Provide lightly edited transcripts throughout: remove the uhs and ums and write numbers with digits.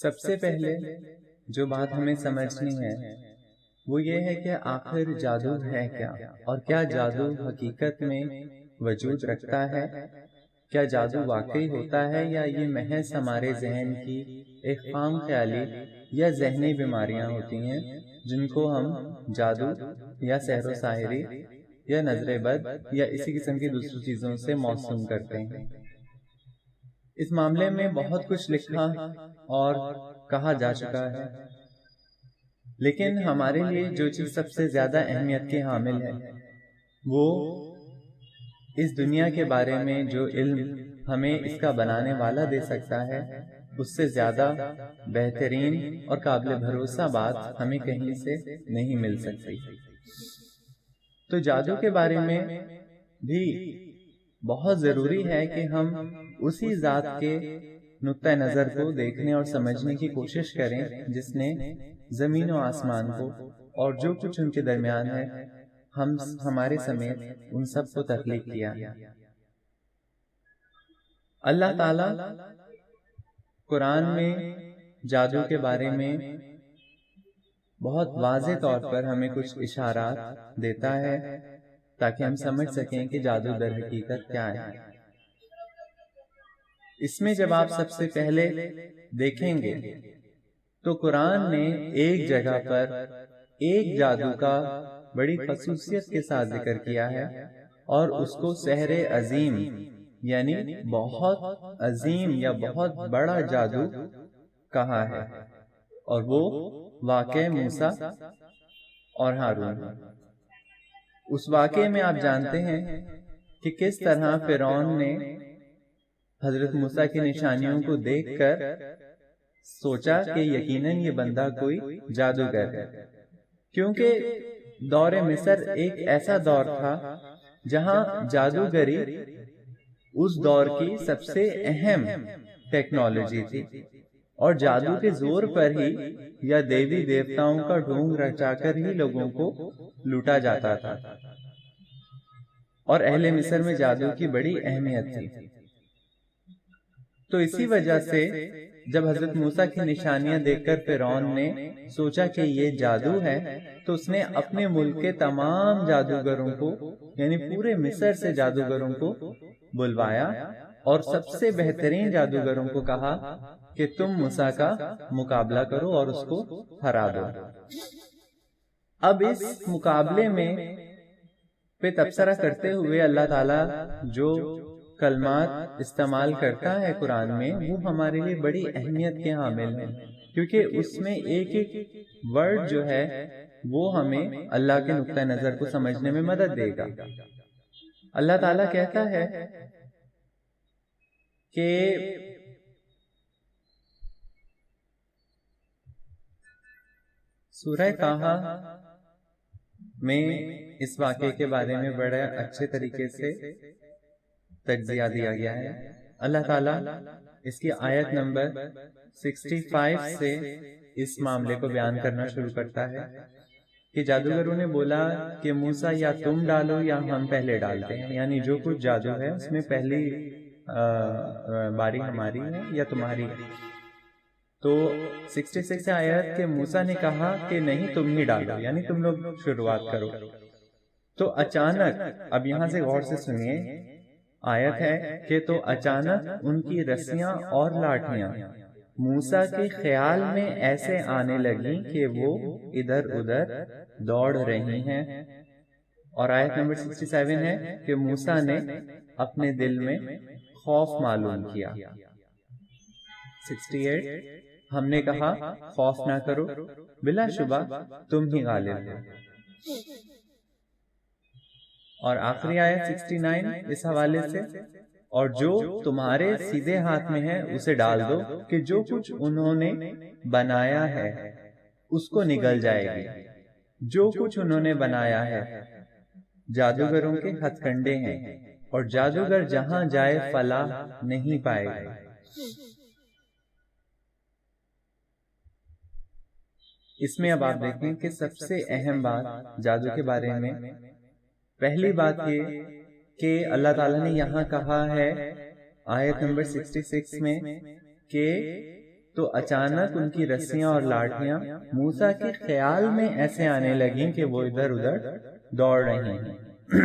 سب سے پہلے جو بات ہمیں سمجھنی ہے وہ یہ ہے کہ آخر جادو ہے کیا، اور کیا جادو حقیقت میں وجود رکھتا ہے؟ کیا جادو واقعی ہوتا ہے یا یہ محض ہمارے ذہن کی ایک خام خیالی یا ذہنی بیماریاں ہوتی ہیں جن کو ہم جادو یا سحر و ساحری یا نظر بد یا اسی قسم کی دوسری چیزوں سے موسوم کرتے ہیں؟ اس معاملے میں بہت کچھ لکھا اور کہا جا چکا ہے، لیکن ہمارے لیے جو چیز سب سے زیادہ اہمیت کی حامل ہے وہ اس دنیا کے بارے میں جو علم ہمیں اس کا بنانے والا دے سکتا ہے، اس سے زیادہ بہترین اور قابل بھروسہ بات ہمیں کہیں سے نہیں مل سکتی۔ تو جادو کے بارے میں بھی بہت ضروری ہے کہ ہم اسی ذات کے نقطہ نظر کو دیکھنے اور سمجھنے کی کوشش کریں جس نے زمین و آسمان کو اور جو کچھ ان کے درمیان ہے ہمارے سمیت ان سب کو تخلیق کیا۔ اللہ تعالی قرآن میں جادو کے بارے میں بہت واضح طور پر ہمیں کچھ اشارات دیتا ہے تاکہ ہم سمجھ سکیں کہ جادو در حقیقت کیا ہے۔ اس میں جب آپ سب سے پہلے دیکھیں گے تو قرآن نے ایک جگہ پر ایک جادو کا بڑی خصوصیت کے ساتھ ذکر کیا ہے اور اس کو سحر عظیم یعنی بہت عظیم یا بہت بڑا جادو کہا ہے، اور وہ واقعہ موسیٰ اور ہارون۔ اس واقعے میں آپ جانتے ہیں کہ کس طرح فرعون نے حضرت موسیٰ کی نشانیوں کو دیکھ کر سوچا کہ یقیناً یہ بندہ کوئی جادوگر ہے، کیونکہ دور مصر ایک ایسا دور تھا جہاں جادوگری اس دور کی سب سے اہم ٹیکنالوجی تھی، اور جادو کے زور پر ہی یا دیوی دیوتاؤں کا ڈھونگ رچا کر ہی لوگوں کو لوٹا جاتا تھا، اور اہل مصر میں جادو کی بڑی اہمیت تھی۔ تو اسی وجہ سے جب حضرت موسیٰ کی نشانیاں دیکھ کر فرعون نے سوچا کہ یہ جادو ہے، تو اس نے اپنے ملک کے تمام جادوگروں کو یعنی پورے مصر سے جادوگروں کو بلوایا اور سب سے بہترین جادوگروں کو کہا کہ تم موسیٰ کا مقابلہ کرو اور اس کو ہرا دو۔ اب اس مقابلے میں پہ تبصرہ کرتے ہوئے اللہ تعالیٰ جو کلمات استعمال کرتا ہے قرآن میں وہ ہمارے لیے بڑی اہمیت کے حامل ہیں، کیونکہ اس میں ایک ایک ورڈ جو ہے وہ ہمیں اللہ کے نقطہ نظر کو سمجھنے میں مدد دے گا۔ اللہ تعالیٰ کہتا ہے کہ سورہ طٰہٰ میں اس واقعے کے بارے میں بڑے اچھے طریقے سے تجزیہ دیا گیا ہے۔ اللہ تعالیٰ اس کی آیت نمبر 65 سے اس معاملے کو بیان کرنا شروع کرتا ہے کہ جادوگروں نے بولا کہ موسیٰ یا تم ڈالو یا ہم پہلے ڈالتے ہیں، یعنی جو کچھ جادو ہے اس میں پہلی باری ہماری ہے یا تمہاری ہے۔ تو 66 آیت کہ موسیٰ نے کہا کہ نہیں تم ہی ڈالو، یعنی تم لوگ شروعات کرو۔ تو اچانک اب یہاں سے غور سے سنیے، آیت ہے کہ تو اچانک ان کی رسیاں اور لاٹھیاں موسیٰ کے خیال میں ایسے آنے لگیں کہ وہ ادھر ادھر دوڑ رہی ہیں، اور آیت نمبر 67 ہے کہ موسیٰ نے اپنے دل میں خوف معلوم کیا۔ 68 ہم نے کہا خوف نہ کرو، بلا شبہ تم ہی غالب ہو۔ اور آخری آیت 69 اس حوالے سے، اور جو تمہارے سیدھے ہاتھ میں ہے اسے ڈال دو کہ جو کچھ انہوں نے بنایا ہے اس کو نگل جائے گی۔ جو کچھ انہوں نے بنایا ہے جادوگروں کے ہتھ کنڈے ہیں، اور جادوگر جہاں جائے فلاح نہیں پائے گا۔ اس میں اب آپ دیکھیں کہ سب سے اہم بات جادو کے بارے میں پہلی بات یہ کہ اللہ تعالیٰ نے یہاں کہا ہے آیت نمبر 66 میں کہ تو اچانک ان کی رسیاں اور لاٹھیاں موسیٰ کے خیال میں ایسے آنے لگیں کہ وہ ادھر ادھر دوڑ رہی ہیں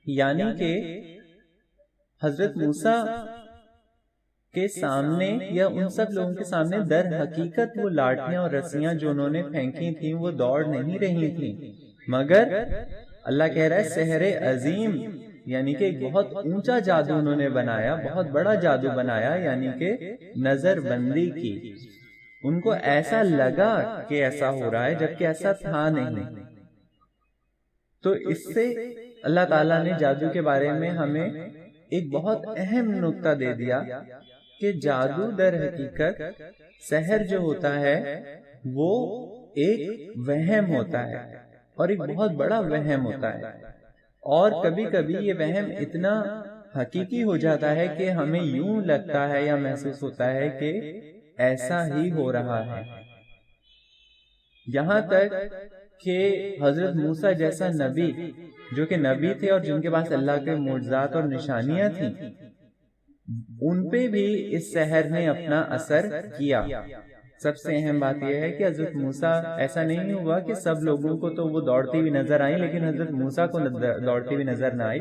یعنی کہ حضرت موسیٰ کے سامنے یا ان سب لوگوں کے سامنے در حقیقت وہ لاٹھیاں اور رسیاں جو انہوں نے پھینکی تھیں وہ دوڑ نہیں رہی تھیں، مگر اللہ کہہ رہا ہے سحر عظیم، یعنی کہ ایک بہت اونچا جادو انہوں نے بنایا، بہت بڑا جادو بنایا، یعنی کہ نظر بندی کی۔ ان کو ایسا لگا کہ ایسا ہو رہا ہے جبکہ ایسا تھا نہیں۔ تو اس سے اللہ تعالیٰ نے جادو کے بارے میں ہمیں ایک بہت اہم نقطہ دے دیا کہ جادو در حقیقت سحر جو ہوتا ہے وہ ایک وہم ہوتا ہے، اور ایک بہت بڑا وہم ہوتا ہے، اور کبھی کبھی یہ وہم اتنا حقیقی ہو جاتا ہے کہ ہمیں یوں لگتا ہے یا محسوس ہوتا ہے کہ ایسا ہی ہو رہا ہے، یہاں تک کہ حضرت موسیٰ جیسا نبی جو کہ نبی تھے اور جن کے پاس اللہ کے معجزات اور نشانیاں تھیں، ان پہ بھی اس سحر نے اپنا اثر کیا۔ سب سے اہم بات یہ ہے کہ حضرت موسیٰ ایسا نہیں ہوا کہ سب لوگوں کو تو وہ دوڑتی ہوئی نظر آئیں لیکن حضرت موسیٰ کو دوڑتی ہوئی نظر نہ آئی،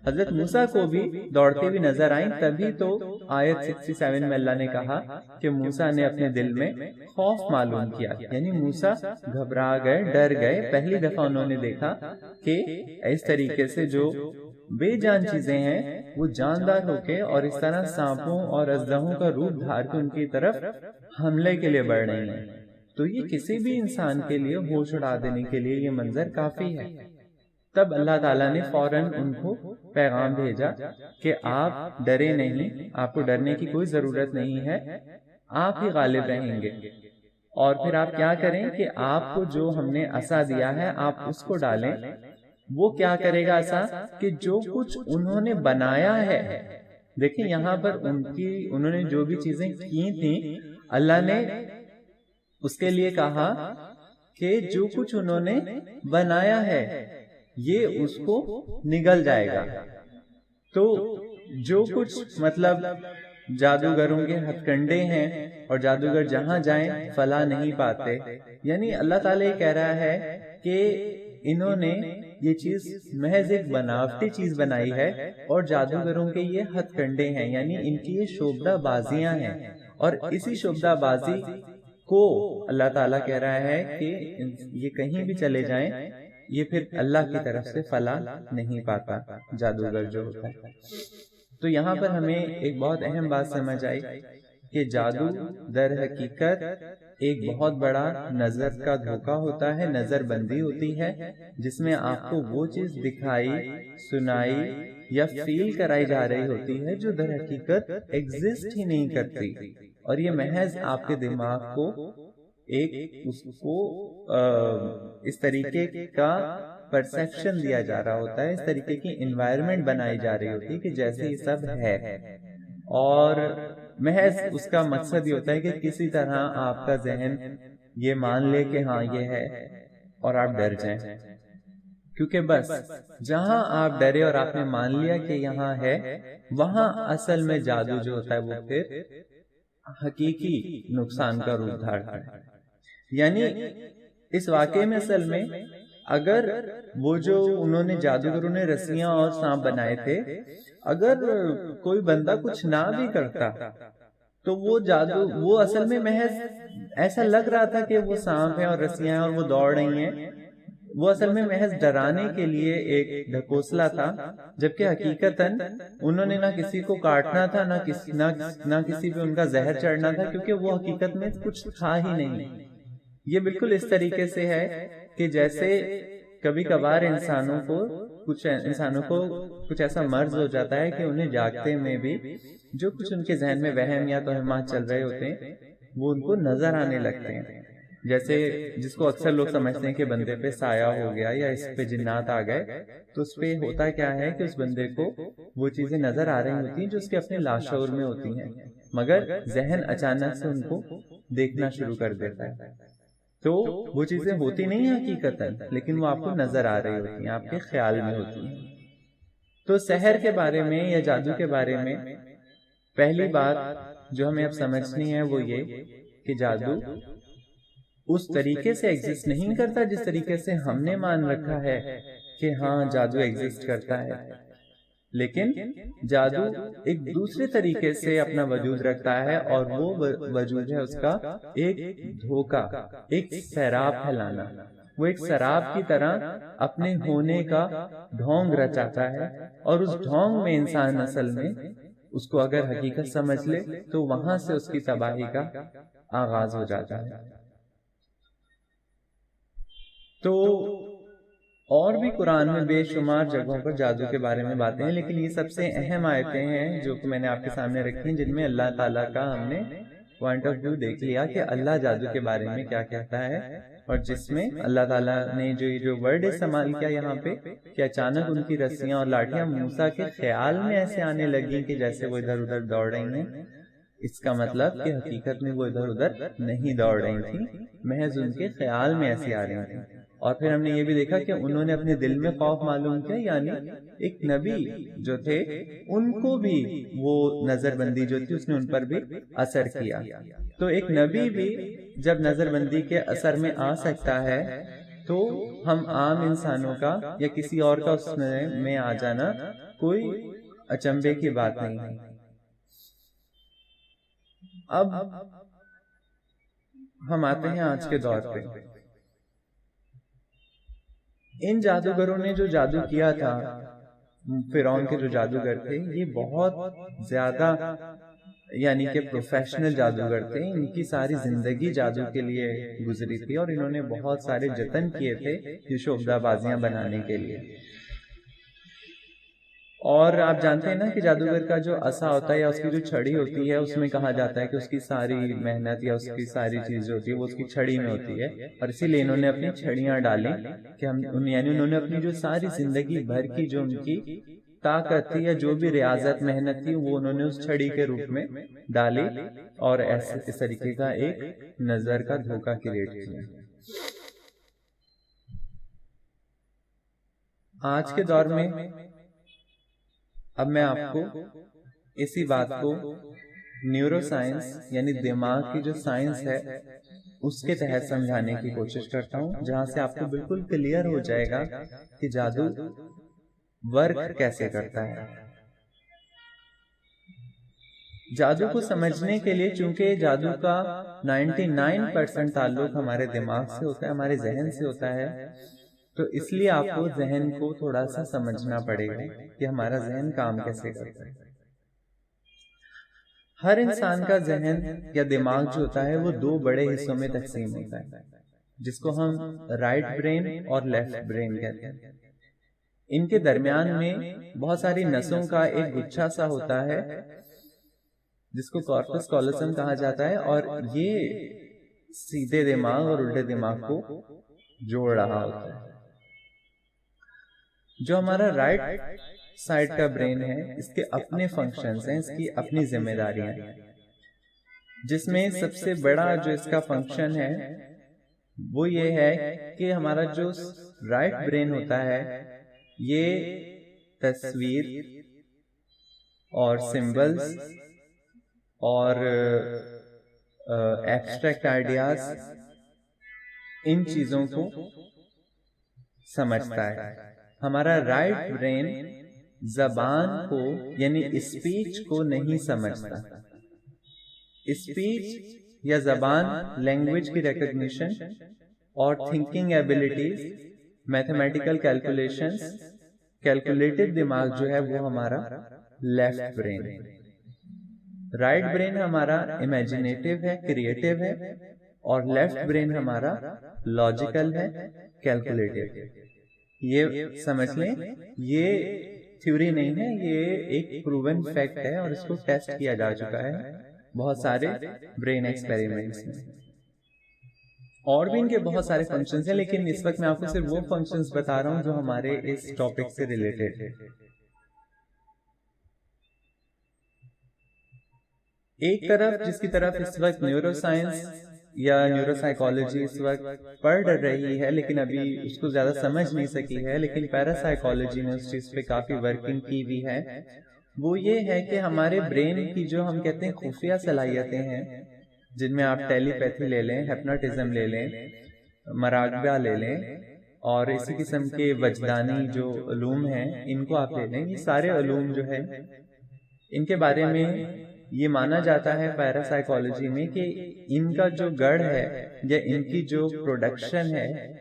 حضرت موسیٰ کو بھی دوڑتی ہوئی نظر آئیں، تبھی تو آیت 67 میں اللہ نے کہا کہ موسیٰ نے اپنے دل میں خوف معلوم کیا، یعنی موسیٰ گھبرا گئے، ڈر گئے۔ پہلی دفعہ انہوں نے دیکھا کہ اس طریقے سے جو بے جان چیزیں ہیں وہ جاندار ہو کے اور اس طرح سانپوں اور اژدہوں کا روپ دھار کے ان کی طرف حملے کے لیے بڑھ رہی ہیں۔ تو یہ کسی بھی انسان کے لیے ہوش اڑا دینے کے لیے یہ منظر کافی ہے۔ تب اللہ تعالیٰ نے فوراً ان کو پیغام بھیجا کہ آپ ڈرے نہیں، آپ کو ڈرنے کی کوئی ضرورت نہیں ہے، آپ ہی غالب رہیں گے۔ اور پھر آپ کیا کریں کہ آپ کو جو ہم نے عصا دیا ہے آپ اس کو ڈالیں۔ وہ کیا کرے گا عصا کہ جو کچھ انہوں نے بنایا ہے، دیکھیں یہاں پر انہوں نے جو بھی چیزیں کی تھیں اللہ نے اس کے لیے کہا کہ جو کچھ انہوں نے بنایا ہے یہ اس کو نگل جائے گا۔ تو جو کچھ مطلب جادوگروں کے ہتھ کنڈے ہیں اور جادوگر جہاں جائیں فلاح نہیں پاتے، یعنی اللہ تعالیٰ یہ کہہ رہا ہے کہ انہوں نے یہ چیز محض ایک بناوٹی چیز بنائی ہے اور جادوگروں کے یہ ہتھ کنڈے ہیں، یعنی ان کی یہ شعبدہ بازیاں ہیں، اور اسی شعبدہ بازی کو اللہ تعالیٰ کہہ رہا ہے کہ یہ کہیں بھی چلے جائیں یہ پھر اللہ کی طرف سے فلاح نہیں پاتا جادوگر جو ہوتا ہے۔ تو یہاں پر ہمیں ایک بہت اہم بات سمجھ آئی کہ جادو در حقیقت ایک بہت بڑا نظر کا دھوکہ ہوتا ہے، نظر بندی ہوتی ہے، جس میں آپ کو وہ چیز دکھائی، سنائی یا فیل کرائی جا رہی ہوتی ہے جو در حقیقت ایگزسٹ ہی نہیں کرتی، اور یہ محض آپ کے دماغ کو اس طریقے کا پرسیپشن دیا جا رہا ہوتا ہے، اس طریقے کی انوائرمنٹ بنائی جا رہی ہوتی ہے کہ جیسے یہ سب ہے، اور محض اس کا مقصد یہ ہوتا ہے کہ کسی طرح آپ کا ذہن یہ مان لے کہ ہاں یہ ہے اور آپ ڈر جائیں، کیونکہ بس جہاں آپ ڈرے اور آپ نے مان لیا کہ یہاں ہے، وہاں اصل میں جادو جو ہوتا ہے وہ پھر حقیقی نقصان کا روپ دھارتا ہے۔ یعنی اس واقعے میں اصل میں اگر وہ جو انہوں نے جادوگروں نے رسیاں اور سانپ بنائے تھے، اگر کوئی بندہ کچھ نہ بھی کرتا تو وہ اصل میں محض ایسا لگ رہا تھا کہ وہ سانپ ہیں اور رسیاں ہیں اور وہ دوڑ رہی ہیں، وہ اصل میں محض ڈرانے کے لیے ایک ڈھکوسلا تھا، جبکہ حقیقتاً انہوں نے نہ کسی کو کاٹنا تھا نہ کسی پہ ان کا زہر چڑھنا تھا، کیونکہ وہ حقیقت میں کچھ تھا ہی نہیں۔ یہ بالکل اس طریقے سے ہے کہ جیسے کبھی کبھار انسانوں کو کچھ ایسا مرض ہو جاتا ہے کہ انہیں جاگتے میں بھی جو کچھ ان کے ذہن میں وہم یا توہمات چل رہے ہوتے ہیں وہ ان کو نظر آنے لگتے ہیں، جیسے جس کو اکثر لوگ سمجھتے ہیں کہ بندے پہ سایہ ہو گیا یا اس پہ جنات آ گئے، تو اس پہ ہوتا کیا ہے کہ اس بندے کو وہ چیزیں نظر آ رہی ہوتی ہیں جو اس کے اپنے لاشعور میں ہوتی ہیں، مگر ذہن اچانک سے ان کو دیکھنا شروع کر دیتا ہے، تو وہ چیزیں ہوتی نہیں ہیں حقیقتاً، لیکن وہ آپ کو نظر آ رہی ہوتی ہیں، آپ کے خیال میں ہوتی ہیں۔ تو سحر کے بارے میں یا جادو کے بارے میں پہلی بات جو ہمیں اب سمجھنی ہے وہ یہ کہ جادو اس طریقے سے ایگزسٹ نہیں کرتا جس طریقے سے ہم نے مان رکھا ہے کہ ہاں جادو ایگزسٹ کرتا ہے، لیکن جادو ایک دوسرے طریقے سے اپنا وجود رکھتا ہے، اور وہ وجود ہے اس کا ایک دھوکہ، ایک سیراب پھیلانا۔ وہ ایک سراب کی طرح اپنے ہونے کا ڈھونگ رچاتا ہے، اور اس ڈھونگ میں انسان اصل میں اس کو اگر حقیقت سمجھ لے تو وہاں سے اس کی تباہی کا آغاز ہو جاتا ہے۔ تو اور بھی قرآن میں بے شمار جگہوں پر جادو کے بارے میں باتیں ہیں، لیکن یہ سب سے اہم آیتیں ہیں جو کہ میں نے آپ کے سامنے رکھی ہیں، جن میں اللہ تعالیٰ کا ہم نے پوائنٹ آف ویو دیکھ لیا کہ اللہ جادو کے بارے میں کیا کہتا ہے، اور جس میں اللہ تعالیٰ نے جو ورڈ استعمال کیا یہاں پہ کہ اچانک ان کی رسیاں اور لاٹیاں موسیٰ کے خیال میں ایسے آنے لگیں کہ جیسے وہ ادھر ادھر دوڑ رہی ہیں۔ اس کا مطلب کہ حقیقت میں وہ ادھر ادھر نہیں دوڑ رہی تھیں، محض ان کے خیال میں ایسی آ رہی تھیں۔ اور پھر ہم نے یہ بھی دیکھا کہ انہوں نے اپنے دل میں خوف معلوم کیا، یعنی ایک نبی جو تھے ان کو بھی وہ نظر بندی جو تھی اس نے ان پر بھی اثر کیا۔ تو ایک نبی بھی جب نظر بندی کے اثر میں آ سکتا ہے تو ہم عام انسانوں کا یا کسی اور کا اس میں آ جانا کوئی اچنبے کی بات نہیں ہے۔ اب ہم آتے ہیں آج کے دور پہ۔ ان جادوگروں نے جو جادو کیا تھا، فرعون کے جو جادوگر تھے، یہ بہت زیادہ یعنی کہ پروفیشنل جادوگر تھے۔ ان کی ساری زندگی جادو کے لیے گزری تھی، اور انہوں نے بہت سارے جتن کیے تھے یہ شعبدہ بازیاں بنانے کے لیے۔ اور آپ جانتے ہیں نا کہ جادوگر کا جو عصا ہوتا ہے یا اس کی جو چھڑی ہوتی ہے، اس میں کہا جاتا ہے کہ اس کی ساری محنت یا اس کی ساری چیز جو ہوتی ہے وہ اس کی چھڑی میں ہوتی ہے، اور اسی لیے انہوں نے اپنی چھڑیاں ڈالی کہ یعنی انہوں نے اپنی جو ساری زندگی بھر کی جو ان کی طاقت تھی یا جو بھی ریاضت محنت تھی وہ انہوں نے اس چھڑی کے روپ میں ڈالی، اور اس طریقے کا ایک نظر کا دھوکہ کریٹ کیا۔ آج کے دور میں اب میں آپ کو اسی بات کو نیورو سائنس یعنی دماغ کی جو سائنس ہے اس کے تحت سمجھانے کی کوشش کرتا ہوں، جہاں سے آپ کو بالکل کلیئر ہو جائے گا کہ جادو ورک کیسے کرتا ہے۔ جادو کو سمجھنے کے لیے، چونکہ جادو کا 99% تعلق ہمارے دماغ سے ہوتا ہے، ہمارے ذہن سے ہوتا ہے، تو اس لیے آپ کو ذہن کو تھوڑا سا سمجھنا پڑے گا کہ ہمارا ذہن کام کیسے کرتا ہے۔ ہر انسان کا ذہن یا دماغ جو ہوتا ہے وہ دو بڑے حصوں میں تقسیم ہوتا ہے، جس کو ہم رائٹ برین اور لیفٹ برین کہتے ہیں۔ ان کے درمیان میں بہت ساری نسوں کا ایک گچھا سا ہوتا ہے جس کو کارپس کالوسم کہا جاتا ہے، اور یہ سیدھے دماغ اور الٹے دماغ کو جوڑ رہا ہوتا ہے۔ جو ہمارا رائٹ سائڈ کا برین ہے، اس کے اپنے فنکشنز ہیں، اس کی اپنی ذمہ داریاں ہیں، جس میں سب سے بڑا جو اس کا فنکشن ہے وہ یہ ہے کہ ہمارا جو رائٹ برین ہوتا ہے یہ تصویر اور سمبلز اور ایبسٹریکٹ آئیڈیاز ان چیزوں کو سمجھتا ہے۔ ہمارا رائٹ برین زبان کو یعنی اسپیچ کو نہیں سمجھتا۔ اسپیچ یا زبان لینگویج کی ریکگنیشن اور تھنکنگ ایبیلٹیز، میتھمیٹیکل کیلکولیشنز، کیلکولیٹو دماغ جو ہے وہ ہمارا لیفٹ برین ہے۔ رائٹ برین ہمارا امیجنیٹو ہے، کریٹو ہے، اور لیفٹ برین ہمارا لاجیکل ہے، کیلکولیٹو ہے۔ یہ سمجھ لیں، یہ تھیوری نہیں ہے، یہ ایک پروون فیکٹ ہے، اور اس کو ٹیسٹ کیا جا چکا ہے بہت سارے برین ایکسپیریمنٹس میں۔ اور بھی ان کے بہت سارے فنکشنز ہیں، لیکن اس وقت میں آپ کو صرف وہ فنکشنز بتا رہا ہوں جو ہمارے اس ٹاپک سے ریلیٹڈ ہے۔ ایک طرف جس کی طرف اس وقت نیورو سائنس یا نیورو سائیکالوجی اس وقت پڑھ رہی ہے لیکن ابھی اس کو زیادہ سمجھ نہیں سکی ہے، لیکن پیرا سائیکالوجی نے اس چیز پہ کافی ورکنگ کی بھی ہے، وہ یہ ہے کہ ہمارے برین کی جو ہم کہتے ہیں خفیہ صلاحیتیں ہیں، جن میں آپ ٹیلی پیتھی لے لیں، ہپنوٹزم لے لیں، مراقبہ لے لیں، اور اسی قسم کے وجدانی جو علوم ہیں ان کو آپ لے لیں، یہ سارے علوم جو ہے ان کے بارے میں یہ مانا جاتا ہے پیراسائیکالوجی میں کہ ان کا جو گڑھ ہے یا ان کی جو پروڈکشن ہے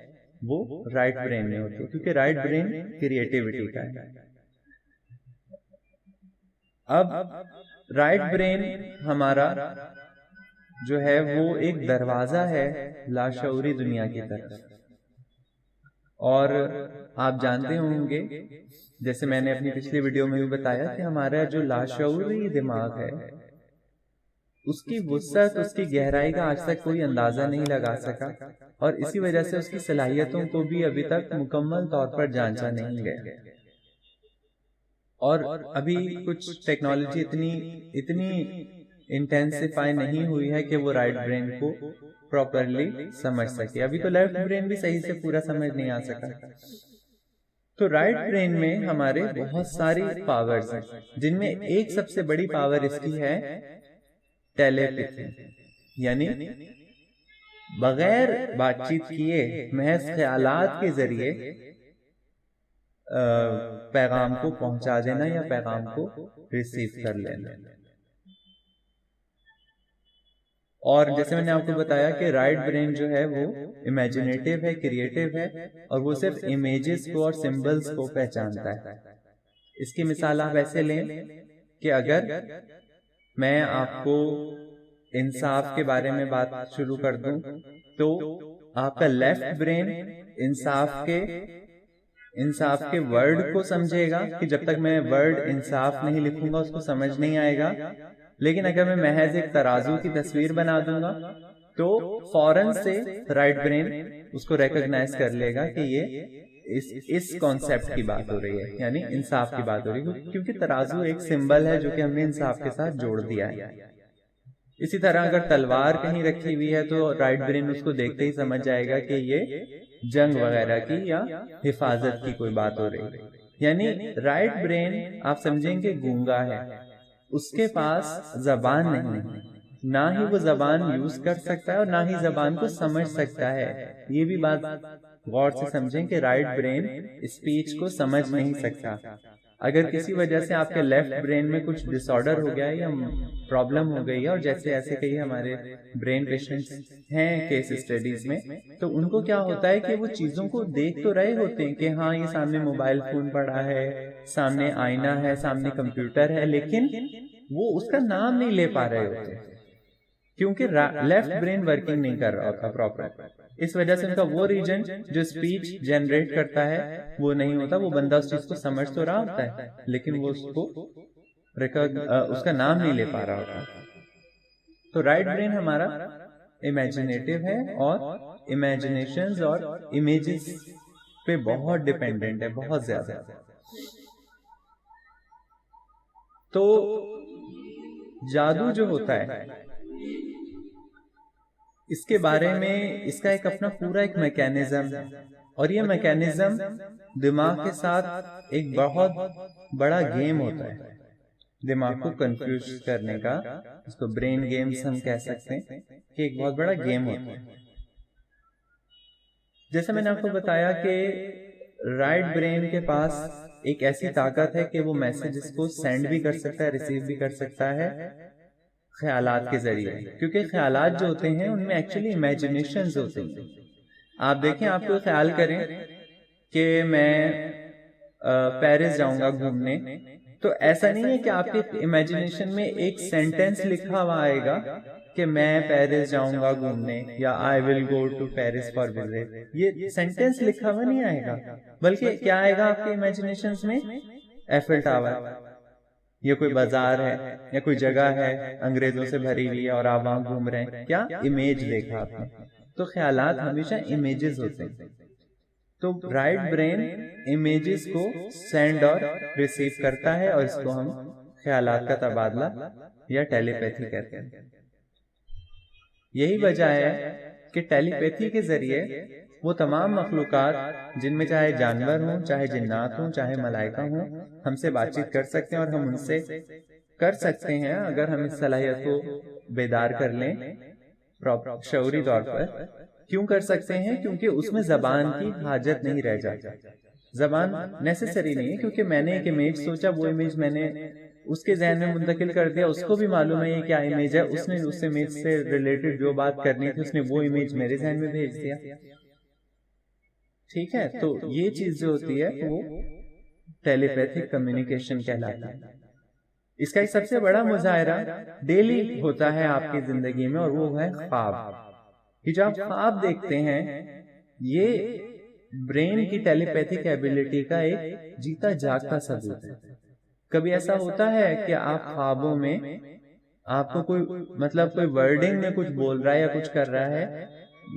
وہ رائٹ برین میں ہوتی ہے، کیونکہ رائٹ برین کریٹیوٹی کا ہے۔ اب رائٹ برین ہمارا جو ہے وہ ایک دروازہ ہے لاشعوری دنیا کی طرف، اور آپ جانتے ہوں گے، جیسے میں نے اپنی پچھلی ویڈیو میں بھی بتایا، کہ ہمارا جو لاشعوری دماغ ہے اس کی وسعت، اس کی گہرائی کا آج تک کوئی اندازہ نہیں لگا سکا، اور اسی وجہ سے اس کی صلاحیتوں کو بھی ابھی تک مکمل طور پر جانچا نہیں گیا۔ اور ابھی کچھ ٹیکنالوجی اتنی انٹینسیفائی نہیں ہوئی ہے کہ وہ رائٹ برین کو پراپرلی سمجھ سکے۔ ابھی تو لیفٹ برین بھی صحیح سے پورا سمجھ نہیں آ سکا۔ تو رائٹ برین میں ہمارے بہت ساری پاورز ہیں، جن میں ایک سب سے بڑی پاور اس کی ہے ٹیلیپیتھی، یعنی بغیر بات چیت کیے محض خیالات کے ذریعے پیغام کو پہنچا دینا یا پیغام کو ریسیو کر لینا۔ اور جیسے میں نے آپ کو بتایا کہ رائٹ برین جو ہے وہ امیجنیٹو ہے، کریٹیو ہے، اور وہ صرف امیجز کو اور سمبلز کو پہچانتا ہے۔ اس کی مثال آپ ایسے لیں کہ اگر میں آپ کو انصاف کے بارے میں بات شروع کر دوں تو آپ کا لیفٹ برین انصاف کے ورڈ کو سمجھے گا کہ جب تک میں ورڈ انصاف نہیں لکھوں گا اس کو سمجھ نہیں آئے گا، لیکن اگر میں محض ایک ترازو کی تصویر بنا دوں گا تو فوراً سے رائٹ برین اس کو ریکگنائز کر لے گا کہ یہ اس کانسیپٹ کی بات ہو رہی ہے، یعنی انصاف کی بات ہو رہی ہے، کیونکہ ترازو ایک سمبل ہے جو کہ ہم نے انصاف کے ساتھ جوڑ دیا ہے۔ اسی طرح اگر تلوار کہیں رکھی ہوئی ہے تو رائٹ برین اس کو دیکھتے ہی سمجھ جائے گا کہ یہ جنگ وغیرہ کی یا حفاظت کی کوئی بات ہو رہی ہے۔ یعنی رائٹ برین آپ سمجھیں کہ گونگا ہے، اس کے پاس زبان نہیں ہے، نہ ہی وہ زبان یوز کر سکتا ہے اور نہ ہی زبان کو سمجھ سکتا ہے۔ یہ بھی بات غور سے سمجھیں کہ رائٹ برین اسپیچ کو سمجھ نہیں سکتا۔ اگر کسی وجہ سے آپ کے لیفٹ برین میں کچھ ڈس آرڈر ہو گیا ہے یا پرابلم ہو گئی ہے، اور جیسے ایسے کئی ہمارے برین پیشنٹس ہیں کیس اسٹڈیز میں، تو ان کو کیا ہوتا ہے کہ وہ چیزوں کو دیکھ تو رہے ہوتے ہیں کہ ہاں یہ سامنے موبائل فون پڑا ہے، سامنے آئینہ ہے، سامنے کمپیوٹر ہے، لیکن وہ اس کا نام نہیں لے پا رہے ہوتے کیونکہ لیفٹ برین ورکنگ نہیں کر رہا ہوتا پراپر۔ اس وجہ سے ان کا وہ ریجن جو اسپیچ جنریٹ کرتا ہے وہ نہیں ہوتا، وہ بندہ اس چیز کو سمجھ تو رہا ہوتا ہے لیکن وہ اس کا نام نہیں لے پا رہا ہوتا۔ تو رائٹ برین ہمارا امیجنیٹو ہے اور امیجنیشنز اور امیجز پہ بہت ڈیپینڈنٹ ہے، بہت زیادہ۔ تو جادو جو ہوتا ہے اس کے بارے میں اس کا ایک اپنا پورا ایک میکینزم ہے، اور یہ میکینزم دماغ کے ساتھ ایک بہت بڑا گیم ہوتا ہے، دماغ کو کنفیوز کرنے کا، اس کو برین گیمز ہم کہہ سکتے ہیں کہ ایک بہت بڑا گیم ہوتا ہے۔ جیسے میں نے آپ کو بتایا کہ رائٹ برین کے پاس ایک ایسی طاقت ہے کہ وہ میسیجز کو سینڈ بھی کر سکتا ہے، ریسیو بھی کر سکتا ہے خیالات کے ذریعے، کیونکہ خیالات جو ہوتے ہیں ان میں ایکچولی امیجنیشنز ہوتے ہیں۔ آپ دیکھیں، آپ کو خیال کریں کہ میں پیرس جاؤں گا گھومنے، تو ایسا نہیں ہے کہ آپ کے امیجنیشن میں ایک سینٹینس لکھا ہوا آئے گا کہ میں پیرس جاؤں گا گھومنے یا I will go to Paris for visit, یہ سینٹینس لکھا ہوا نہیں آئے گا، بلکہ کیا آئے گا آپ کے امیجنیشن میں؟ ایفل ٹاور، یہ کوئی بازار ہے یا کوئی جگہ ہے انگریزوں سے بھری ہوئی ہے اور آپ وہاں گھوم رہے ہیں، کیا امیج دیکھا آپ نے؟ تو خیالات ہمیشہ امیجز ہوتے ہیں۔ تو رائٹ برین امیجز کو سینڈ اور ریسیو کرتا ہے، اور اس کو ہم خیالات کا تبادلہ یا ٹیلی پیتھی کہتے ہیں۔ یہی وجہ ہے کہ ٹیلی پیتھی کے ذریعے وہ تمام مخلوقات جن میں چاہے جانور ہوں، چاہے جنات ہوں، چاہے ملائکہ ہوں، ہم سے بات چیت کر سکتے ہیں، اور ہم ان سے کر سکتے ہیں اگر ہم اس صلاحیت کو بیدار کر لیں شعوری طور پر۔ کیوں کر سکتے ہیں؟ کیونکہ اس میں زبان کی حاجت نہیں رہ جاتی، زبان نیسیسری نہیں ہے، کیونکہ میں نے ایک امیج سوچا، وہ امیج میں نے اس کے ذہن میں منتقل کر دیا، اس کو بھی معلوم ہے یہ کیا امیج ہے، اس نے اس امیج سے ریلیٹڈ جو بات کرنی تھی اس نے وہ امیج میرے ذہن میں بھیج دیا۔ ٹھیک ہے، تو یہ چیز جو ہوتی ہے وہ ٹیلی پیتھک کمیونیکیشن کہلاتا ہے۔ اس کا ایک سب سے بڑا مظاہرہ ڈیلی ہوتا ہے آپ کی زندگی میں، اور وہ ہے خواب۔ جو آپ خواب دیکھتے ہیں یہ برین کی ٹیلی پیتھک ایبیلٹی کا ایک جیتا جاگتا ثبوت ہے۔ کبھی ایسا ہوتا ہے کہ آپ خوابوں میں آپ کو کوئی ورڈنگ میں کچھ بول رہا ہے یا کچھ کر رہا ہے؟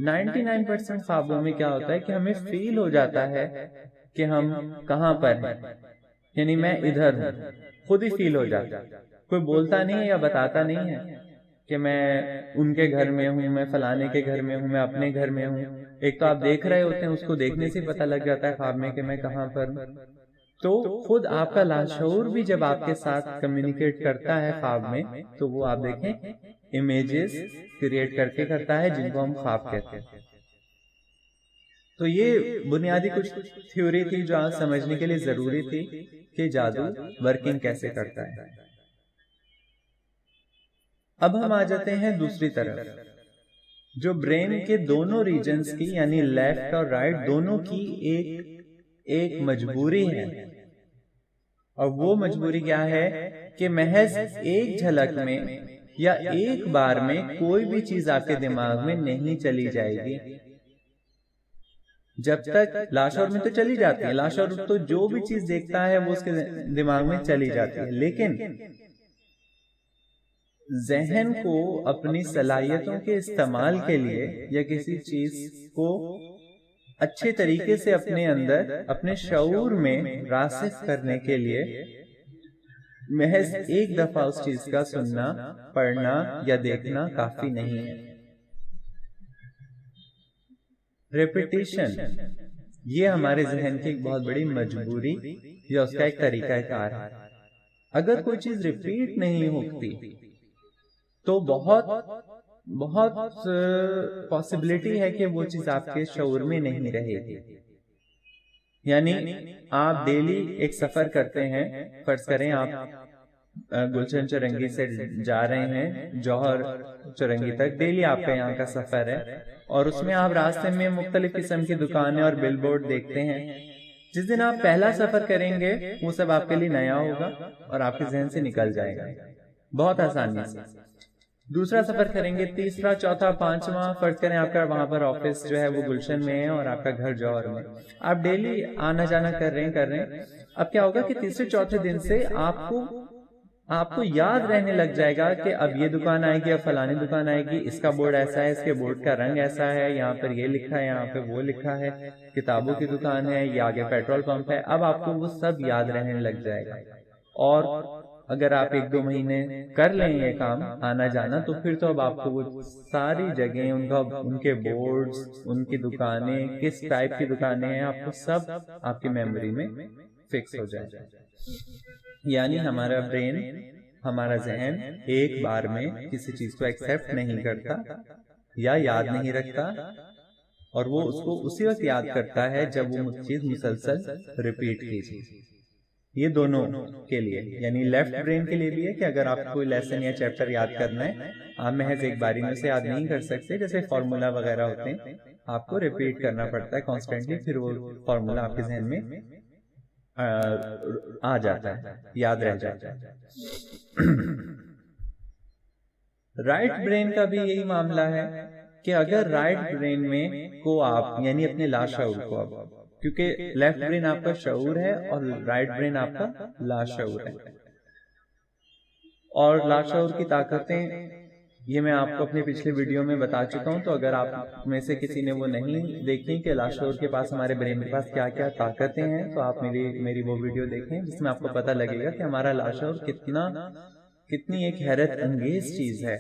99% خوابوں میں کیا ہوتا ہے کہ ہمیں فیل ہو جاتا ہے کہ ہم کہاں پر ہیں، یعنی میں ادھر ہوں، خود ہی فیل ہو جاتا ہے۔ کوئی بولتا نہیں ہے یا بتاتا نہیں ہے کہ میں ان کے گھر میں ہوں، میں فلانے کے گھر میں ہوں، میں اپنے گھر میں ہوں۔ ایک تو آپ دیکھ رہے ہوتے ہیں، اس کو دیکھنے سے پتہ لگ جاتا ہے خواب میں کہ میں کہاں پر ہوں۔ تو خود آپ کا لاشعور بھی جب آپ کے ساتھ کمیونیکیٹ کرتا ہے خواب میں، تو وہ آپ دیکھیں امیجز کریٹ کر کے کرتا ہے جن کو ہم خواب کہتے ہیں۔ تو یہ بنیادی کچھ تھیوری تھی جو آج سمجھنے کے لیے ضروری تھی کہ جادو ورکنگ کیسے کرتا ہے۔ اب ہم آ جاتے ہیں دوسری طرف، جو برین کے دونوں ریجنز کی یعنی لیفٹ اور رائٹ دونوں کی ایک مجبوری ہے، اور وہ مجبوری کیا ہے کہ محض ایک جھلک میں یا ایک بار میں کوئی بھی چیز آپ کے دماغ میں نہیں چلی جائے گی۔ جب تک لاشعور میں تو چلی جاتی ہے، لاشعور تو جو بھی چیز دیکھتا ہے وہ اس کے دماغ میں چلی جاتی ہے، لیکن ذہن کو اپنی صلاحیتوں کے استعمال کے لیے یا کسی چیز کو اچھے طریقے سے اپنے اندر اپنے شعور میں راسخ کرنے کے لیے محض ایک دفعہ اس چیز کا سننا، پڑھنا یا دیکھنا کافی نہیں ہے۔ ریپیٹیشن یہ ہمارے ذہن کی ایک بہت بڑی مجبوری یا اس کا ایک طریقہ کار ہے۔ اگر کوئی چیز ریپیٹ نہیں ہوتی تو بہت پاسبلٹی ہے کہ وہ چیز آپ کے شعور میں نہیں رہے گی۔ یعنی آپ ڈیلی ایک سفر کرتے ہیں، فرض کریں آپ گلشن چرنگی سے جا رہے ہیں جوہر چرنگی تک، ڈیلی آپ کا یہاں کا سفر ہے، اور اس میں آپ راستے میں مختلف قسم کی دکانیں اور بل بورڈ دیکھتے ہیں۔ جس دن آپ پہلا سفر کریں گے وہ سب آپ کے لیے نیا ہوگا اور آپ کے ذہن سے نکل جائے گا بہت آسانی سے۔ دوسرا سفر کریں گے، تیسرا، چوتھا، پانچواں، فرض کریں آپ کا وہاں پر آفس جو ہے وہ گلشن میں ہے اور آپ کا گھر جوہر میں، آپ ڈیلی آنا جانا کر رہے ہیں۔ اب کیا ہوگا کہ تیسرے چوتھے دن سے آپ کو یاد رہنے لگ جائے گا کہ اب یہ دکان آئے گی، اب فلانی دکان آئے گی، اس کا بورڈ ایسا ہے، اس کے بورڈ کا رنگ ایسا ہے، یہاں پر یہ لکھا ہے، یہاں پہ وہ لکھا ہے، کتابوں کی دکان ہے، یہ آگے پیٹرول پمپ ہے۔ اب آپ کو وہ سب یاد رہنے لگ جائے گا، اور اگر آپ 1-2 مہینے کر لیں یہ کام آنا جانا، تو پھر تو اب آپ کو وہ ساری جگہیں، ان کے بورڈز، ان کی دکانیں، کس ٹائپ کی دکانیں ہیں، آپ کو سب آپ کی میموری میں فکس ہو جائے گا۔ یعنی ہمارا برین، ہمارا ذہن ایک بار میں کسی چیز کو ایکسپٹ نہیں کرتا یا یاد نہیں رکھتا، اور وہ اس کو اسی وقت یاد کرتا ہے جب وہ چیز مسلسل ریپیٹ کیجیے۔ یہ دونوں کے لیے، یعنی لیفٹ برین کے لیے بھی ہے کہ اگر آپ کو لیسن یا چیپٹر یاد کرنا ہے، آپ محض ایک باری میں سے یاد نہیں کر سکتے، جیسے فارمولا وغیرہ ہوتے ہیں، آپ کو ریپیٹ کرنا پڑتا ہے کانسٹنٹلی، پھر وہ فارمولا آپ کے ذہن میں آ جاتا ہے، یاد رہ جاتا ہے۔ رائٹ برین کا بھی یہی معاملہ ہے کہ اگر رائٹ برین میں کو آپ یعنی اپنے لاشعور کو، اب کیونکہ لیفٹ برین آپ کا شعور ہے اور رائٹ برین آپ کا لاشعور ہے، اور لاشعور کی طاقتیں یہ میں آپ کو اپنے پچھلے ویڈیو میں بتا چکا ہوں، تو اگر آپ میں سے کسی نے وہ نہیں دیکھی کہ لاشعور کے پاس، ہمارے برین کے پاس کیا کیا طاقتیں ہیں، تو آپ میری وہ ویڈیو دیکھیں جس میں آپ کو پتہ لگے گا کہ ہمارا لاشعور کتنی ایک حیرت انگیز چیز ہے۔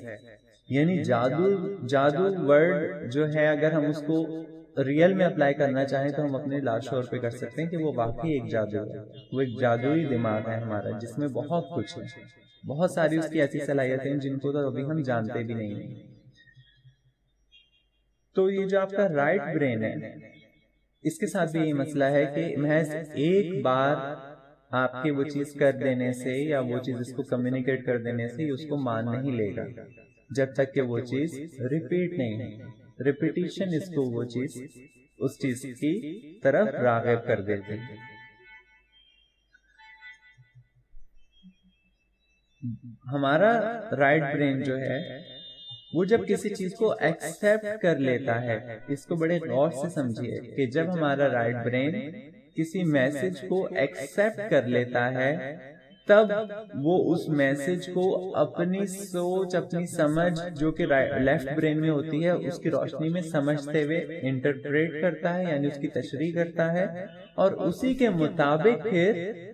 یعنی جادو ورڈ جو ہے، اگر ہم اس کو ریئل میں اپلائی کرنا چاہیں تو ہم اپنے لاشعور پہ کر سکتے ہیں کہ وہ واقعی ایک جادو ہے، وہ ایک جادوئی دماغ ہے ہمارا جس میں بہت کچھ ہے، بہت ساری اس کی ایسی صلاحیتیں ہیں جن کو تو ابھی ہم جانتے بھی نہیں ہیں۔ تو یہ جو آپ کا رائٹ برین ہے اس کے ساتھ بھی یہ مسئلہ ہے کہ محض ایک بار آپ کے وہ چیز کر دینے سے یا وہ چیز اس کو کمیونیکیٹ کر دینے سے اس کو مان نہیں لے گا جب تک کہ وہ چیز ریپیٹ نہیں ہے۔ ریپیٹیشن اس کو وہ چیز اس چیز کی طرف راغب کر دیتی ہے۔ ہمارا رائٹ برین جو ہے وہ جب کسی چیز کو ایکسپٹ کر لیتا ہے، اس کو بڑے غور سے سمجھیے کہ جب ہمارا رائٹ برین کسی میسج کو ایکسپٹ کر لیتا ہے تب وہ اس میسج کو اپنی سوچ، اپنی سمجھ جو کہ لیفٹ برین میں ہوتی ہے اس کی روشنی میں سمجھتے ہوئے انٹرپریٹ کرتا ہے، یعنی اس کی تشریح کرتا ہے، اور اسی کے مطابق پھر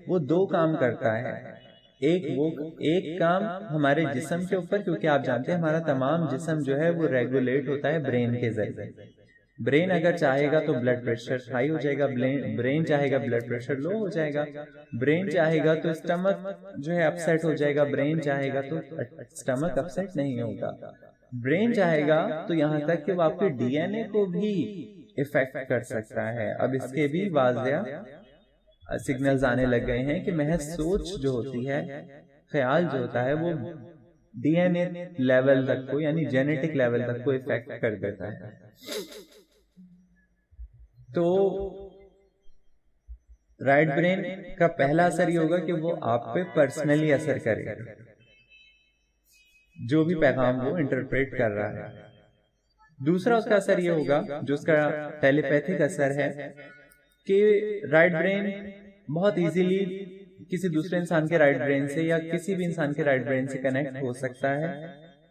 وہ دو کام کرتا ہے۔ ایک کام ہمارے جسم کے اوپر، کیونکہ آپ جانتے ہیں ہمارا تمام جسم جو ہے وہ ریگولیٹ ہوتا ہے برین کے ذریعے۔ برین اگر چاہے گا تو بلڈ پریشر ہائی ہو جائے گا، برین چاہے گا بلڈ پریشر لو ہو جائے گا، برین چاہے گا تو اسٹمک جو ہے اپسیٹ ہو جائے گا، برین چاہے گا تو اسٹمک اپسیٹ نہیں ہوگا، برین چاہے گا تو یہاں تک کہ وہ آپ کے ڈی این اے کو بھی افیکٹ کر سکتا ہے۔ اب اس کے بھی واضح سگنلز آنے لگ گئے ہیں کہ محض سوچ جو ہوتی ہے، خیال جو ہوتا ہے، وہ ڈی این اے لیول تک کو یعنی جینیٹک لیول تک کو افیکٹ کر دیتا ہے۔ تو رائٹ برین کا پہلا اثر یہ ہوگا کہ وہ آپ پہ پرسنلی اثر کرے گا، جو بھی پیغام وہ انٹرپریٹ کر رہا ہے۔ دوسرا اس کا اثر یہ ہوگا جو اس کا ٹیلی پیتھک اثر ہے کہ رائٹ برین بہت ایزیلی کسی دوسرے انسان کے رائٹ برین سے یا کسی بھی انسان کے رائٹ برین سے کنیکٹ ہو سکتا ہے،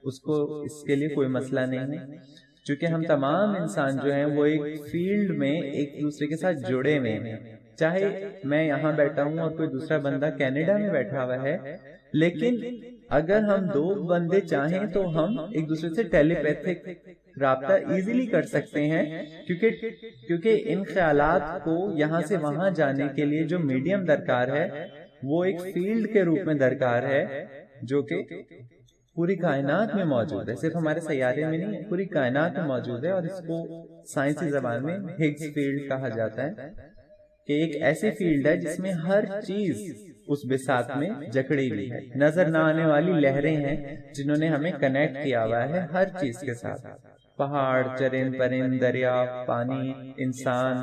اس کو اس کے لیے کوئی مسئلہ نہیں ہے، چونکہ ہم تمام انسان جو ہیں وہ ایک فیلڈ میں ایک دوسرے کے ساتھ جڑے ہوئے ہیں۔ چاہے میں یہاں بیٹھا ہوں اور کوئی دوسرا بندہ کینیڈا میں بیٹھا ہوا ہے، لیکن اگر ہم دو بندے چاہیں تو ہم ایک دوسرے سے ٹیلی پیتھک رابطہ ایزیلی کر سکتے ہیں، کیونکہ ان خیالات کو یہاں سے وہاں جانے کے لیے جو میڈیم درکار ہے وہ ایک فیلڈ کے روپ میں درکار ہے جو کہ پوری کائنات میں موجود ہے، صرف ہمارے سیارے میں نہیں، پوری کائنات میں موجود ہے، اور اس کو سائنسی زبان میں ہگز فیلڈ کہا جاتا ہے کہ ایک ایسی فیلڈ ہے جس میں ہر چیز اس بساط میں جکڑی ہوئی ہے، نظر نہ آنے والی لہریں ہیں جنہوں نے ہمیں کنیکٹ کیا ہوا ہے ہر چیز کے ساتھ، پہاڑ، چرند پرند، دریا، پانی، انسان،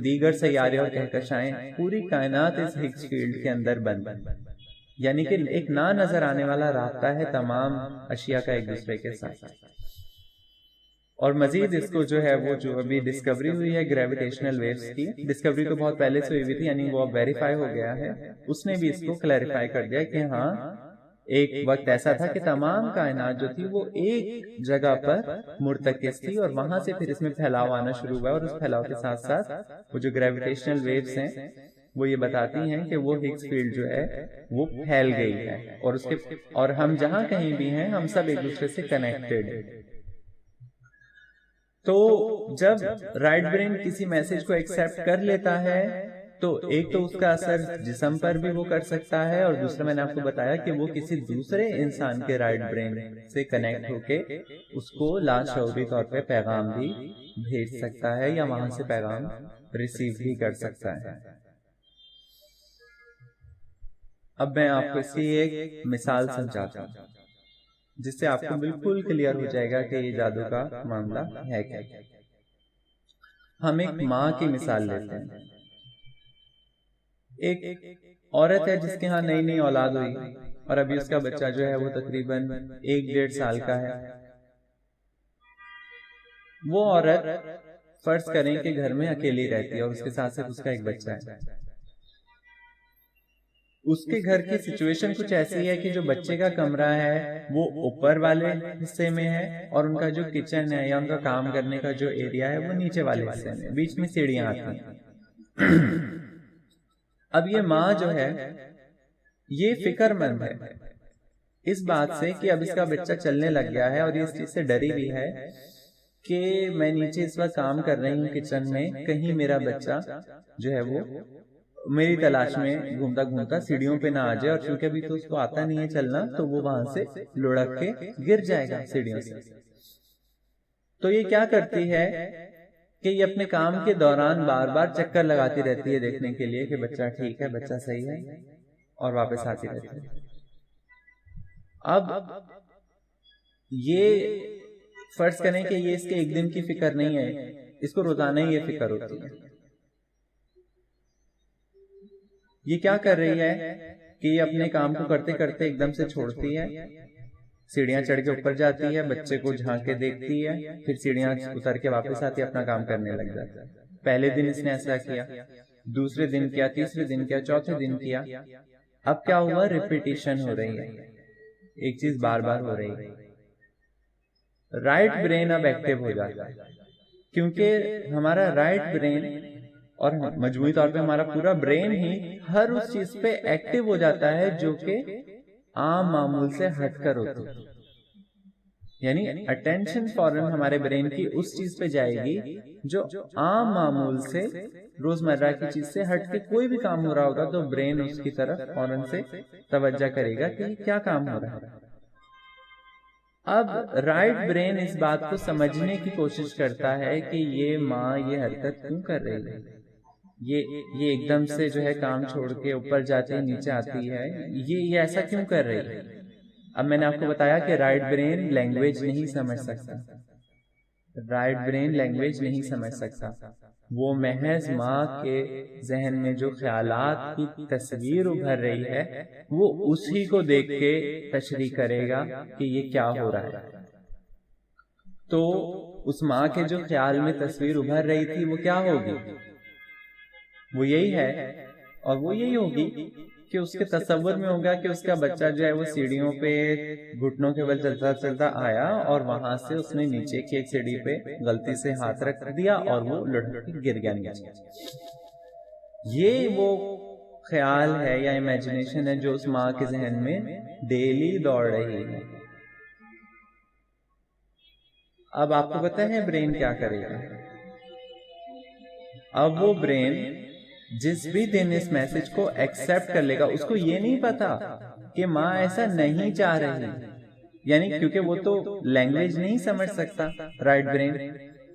دیگر سیارے اور کہکشائیں، پوری کائنات اس ہگز فیلڈ کے اندر بند، یعنی کہ ایک نہ نظر آنے والا رابطہ ہے تمام اشیاء کا ایک دوسرے کے ساتھ۔ اور مزید اس کو جو ہے وہ جو ابھی ڈسکوری ہوئی ہے گریویٹیشنل ویوز کی، ڈسکوری تو بہت پہلے سے ہوئی تھی، یعنی وہ اب ویریفائی ہو گیا ہے، اس نے بھی اس کو کلیریفائی کر دیا کہ ہاں ایک وقت ایسا تھا کہ تمام کائنات جو تھی وہ ایک جگہ پر مرتکز تھی، اور وہاں سے پھر اس میں پھیلاؤ آنا شروع ہوا، اور اس پھیلاؤ کے ساتھ ساتھ وہ جو گریویٹیشنل ویوز ہیں وہ یہ بتاتی ہیں کہ وہ ہگز فیلڈ جو ہے وہ پھیل گئی ہے، اور ہم جہاں کہیں بھی ہیں ہم سب ایک دوسرے سے کنیکٹڈ ہیں۔ تو جب رائٹ برین کسی میسج کو ایکسپٹ کر لیتا ہے تو ایک تو اس کا اثر جسم پر بھی وہ کر سکتا ہے، اور دوسرا میں نے آپ کو بتایا کہ وہ کسی دوسرے انسان کے رائٹ برین سے کنیکٹ ہو کے اس کو لاشعوری طور پہ پیغام بھی بھیج سکتا ہے یا وہاں سے پیغام ریسیو بھی کر سکتا ہے۔ اب میں آپ کو اس کی ایک مثال سمجھاتا ہوں جس سے آپ کو بالکل کلیئر ہو جائے گا کہ یہ جادو کا معاملہ ہے کیا۔ ہم ایک ماں کی مثال لیتے ہیں۔ ایک عورت ہے جس کے ہاں نئی نئی اولاد ہوئی، اور ابھی اس کا بچہ جو ہے وہ تقریباً 1-1.5 سال کا ہے۔ وہ عورت فرض کریں کہ گھر میں اکیلی رہتی ہے اور اس کے ساتھ ساتھ اس کا ایک بچہ ہے۔ اس کے گھر کی سچویشن کچھ ایسی ہے کہ جو بچے کا کمرہ ہے وہ اوپر والے حصے میں ہے، اور ان کا جو کچن ہے یا ان کا کام کرنے کا جو ایریا ہے وہ نیچے والے حصے میں، بیچ میں سیڑھیاں آتی ہیں۔ اب یہ ماں جو ہے یہ فکر مند ہے اس بات سے کہ اب اس کا بچہ چلنے لگ گیا ہے، اور یہ اس چیز سے ڈری بھی ہے کہ میں نیچے اس وقت کام کر رہی ہوں کچن میں، کہیں میرا بچہ جو ہے وہ میری تلاش میں گھومتا گھومتا سیڑھیوں پہ نہ آ جائے، اور چونکہ ابھی تو اس کو آتا نہیں ہے چلنا، تو وہ وہاں سے لڑک کے گر جائے گا سیڑھیوں سے۔ تو یہ کیا کرتی ہے کہ یہ اپنے کام کے دوران بار بار چکر لگاتی رہتی ہے دیکھنے کے لیے کہ بچہ ٹھیک ہے، بچہ صحیح ہے، اور واپس آتی رہتی ہے۔ اب یہ فرض کریں کہ یہ اس کے ایک دن کی فکر نہیں ہے، اس کو روزانہ ہی یہ فکر ہوتی ہے۔ یہ کیا کر رہی ہے کہ یہ اپنے کام کو کرتے کرتے ایک دم سے چھوڑتی ہے، سیڑھیاں چڑھ کے اوپر جاتی ہے، بچے کو جھانک کے دیکھتی ہے، پھر سیڑھیاں اتر کے واپس آتی ہے، اپنا کام کرنے لگ جاتی ہے۔ پہلے دن اس نے ایسا کیا، دوسرے دن کیا، تیسرے دن کیا، چوتھے دن کیا۔ اب کیا ہوا؟ ریپیٹیشن ہو رہی ہے، ایک چیز بار بار ہو رہی ہے۔ رائٹ برین اب ایکٹیو ہو جاتا ہے، کیونکہ ہمارا رائٹ برین اور مجموعی طور پہ ہمارا پورا برین ہی ہر اس چیز پہ ایکٹیو ہو جاتا ہے جو کہ عام معمول سے ہٹ کر ہوتی ہے، یعنی اٹینشن فوراً ہمارے برین کی اس چیز پہ جائے گی جو عام معمول سے روزمرہ کی چیز سے ہٹ کے کوئی بھی کام ہو رہا ہوگا تو برین اس کی طرف فوراً سے توجہ کرے گا کہ کیا کام ہو رہا ہے۔ اب رائٹ برین اس بات کو سمجھنے کی کوشش کرتا ہے کہ یہ ماں یہ حرکت کیوں کر رہی ہے، یہ ایک دم سے جو ہے کام چھوڑ کے اوپر جاتی ہے، نیچے آتی ہے، یہ ایسا کیوں کر رہی ہے۔ اب میں نے آپ کو بتایا کہ رائٹ برین لینگویج نہیں سمجھ سکتا، رائٹ برین لینگویج نہیں سمجھ سکتا، وہ محض ماں کے ذہن میں جو خیالات کی تصویر ابھر رہی ہے وہ اسی کو دیکھ کے تشریح کرے گا کہ یہ کیا ہو رہا ہے۔ تو اس ماں کے جو خیال میں تصویر ابھر رہی تھی وہ کیا ہوگی؟ وہ یہی ہے، اور وہ یہی ہوگی کہ اس کے تصور میں ہوگا کہ اس کا بچہ جو ہے وہ سیڑھیوں پہ گھٹنوں کے بل چلتا چلتا آیا، اور وہاں سے اس نے نیچے کی ایک سیڑھی پہ غلطی سے ہاتھ رکھ دیا اور وہ لڑک کے گر گیا نیچے۔ یہ وہ خیال ہے یا امیجنیشن ہے جو اس ماں کے ذہن میں ڈیلی دوڑ رہی ہے۔ اب آپ کو پتہ ہے برین کیا کرے گا؟ اب وہ برین جس بھی دن اس میسج کو ایکسپٹ کر لے گا، اس کو یہ نہیں پتا کہ ماں ایسا نہیں چاہ رہی، یعنی کیونکہ وہ تو لینگویج نہیں سمجھ سکتا رائٹ برین،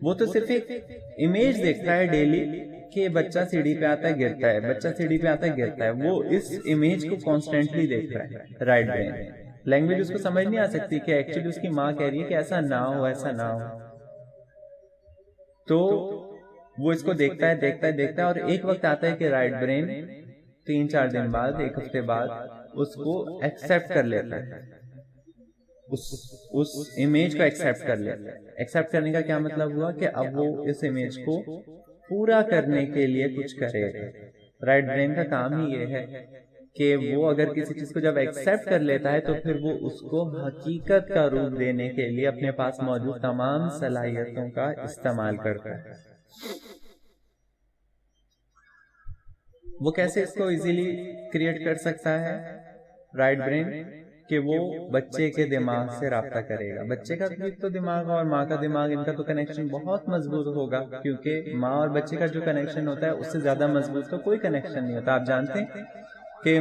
وہ تو صرف ایک امیج دیکھتا ہے ڈیلی کہ بچہ سیڑھی پہ آتا ہے گرتا ہے، بچہ سیڑھی پہ آتا ہے گرتا ہے، وہ اس امیج کو کانسٹینٹلی دیکھ رہا ہے رائٹ برین۔ لینگویج اس کو سمجھ نہیں آ سکتی کہ ایکچولی اس کی ماں کہہ رہی ہے کہ ایسا نہ ہو، ایسا نہ ہو۔ تو وہ اس کو دیکھتا ہے اور ایک وقت آتا ہے کہ رائٹ برین 3-4 دن بعد، ایک ہفتے بعد اس کو ایکسپٹ کر لیتا ہے، اس امیج کو ایکسپٹ کر لیتا ہے۔ ایکسپٹ کرنے کا کیا مطلب ہوا کہ اب وہ اس امیج کو پورا کرنے کے لیے کچھ کرے گا۔ رائٹ برین کا کام ہی یہ ہے کہ وہ اگر کسی چیز کو جب ایکسپٹ کر لیتا ہے تو پھر وہ اس کو حقیقت کا روپ دینے کے لیے اپنے پاس موجود تمام صلاحیتوں کا استعمال کرتا ہے۔ وہ کیسے اس کو ایزیلی کریٹ کر سکتا ہے رائٹ برین؟ کہ وہ بچے کے دماغ سے رابطہ کرے گا۔ بچے کا تو دماغ اور ماں کا دماغ، ان کا تو کنیکشن بہت مضبوط ہوگا، کیونکہ ماں اور بچے کا جو کنیکشن ہوتا ہے اس سے زیادہ مضبوط تو کوئی کنیکشن نہیں ہوتا۔ آپ جانتے ہیں کہ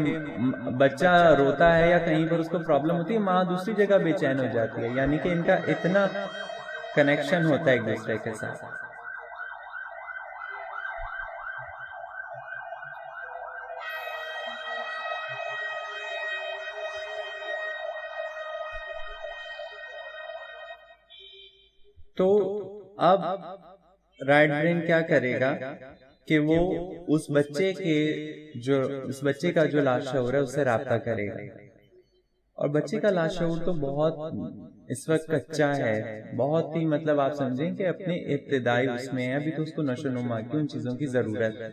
بچہ روتا ہے یا کہیں پر اس کو پرابلم ہوتی ہے، ماں دوسری جگہ بے چین ہو جاتی ہے، یعنی کہ ان کا اتنا کنیکشن ہوتا ہے ایک دوسرے کے ساتھ۔ تو اب رائٹ برین کیا کرے گا کہ وہ اس بچے کا جو لاشعور ہے اس سے رابطہ کرے گا، اور بچے کا لاشعور تو بہت اس وقت کچا ہے، بہت ہی مطلب آپ سمجھیں کہ اپنے ابتدائی اس میں ہے، ابھی تو اس کو نشو و نما کی ان چیزوں کی ضرورت ہے۔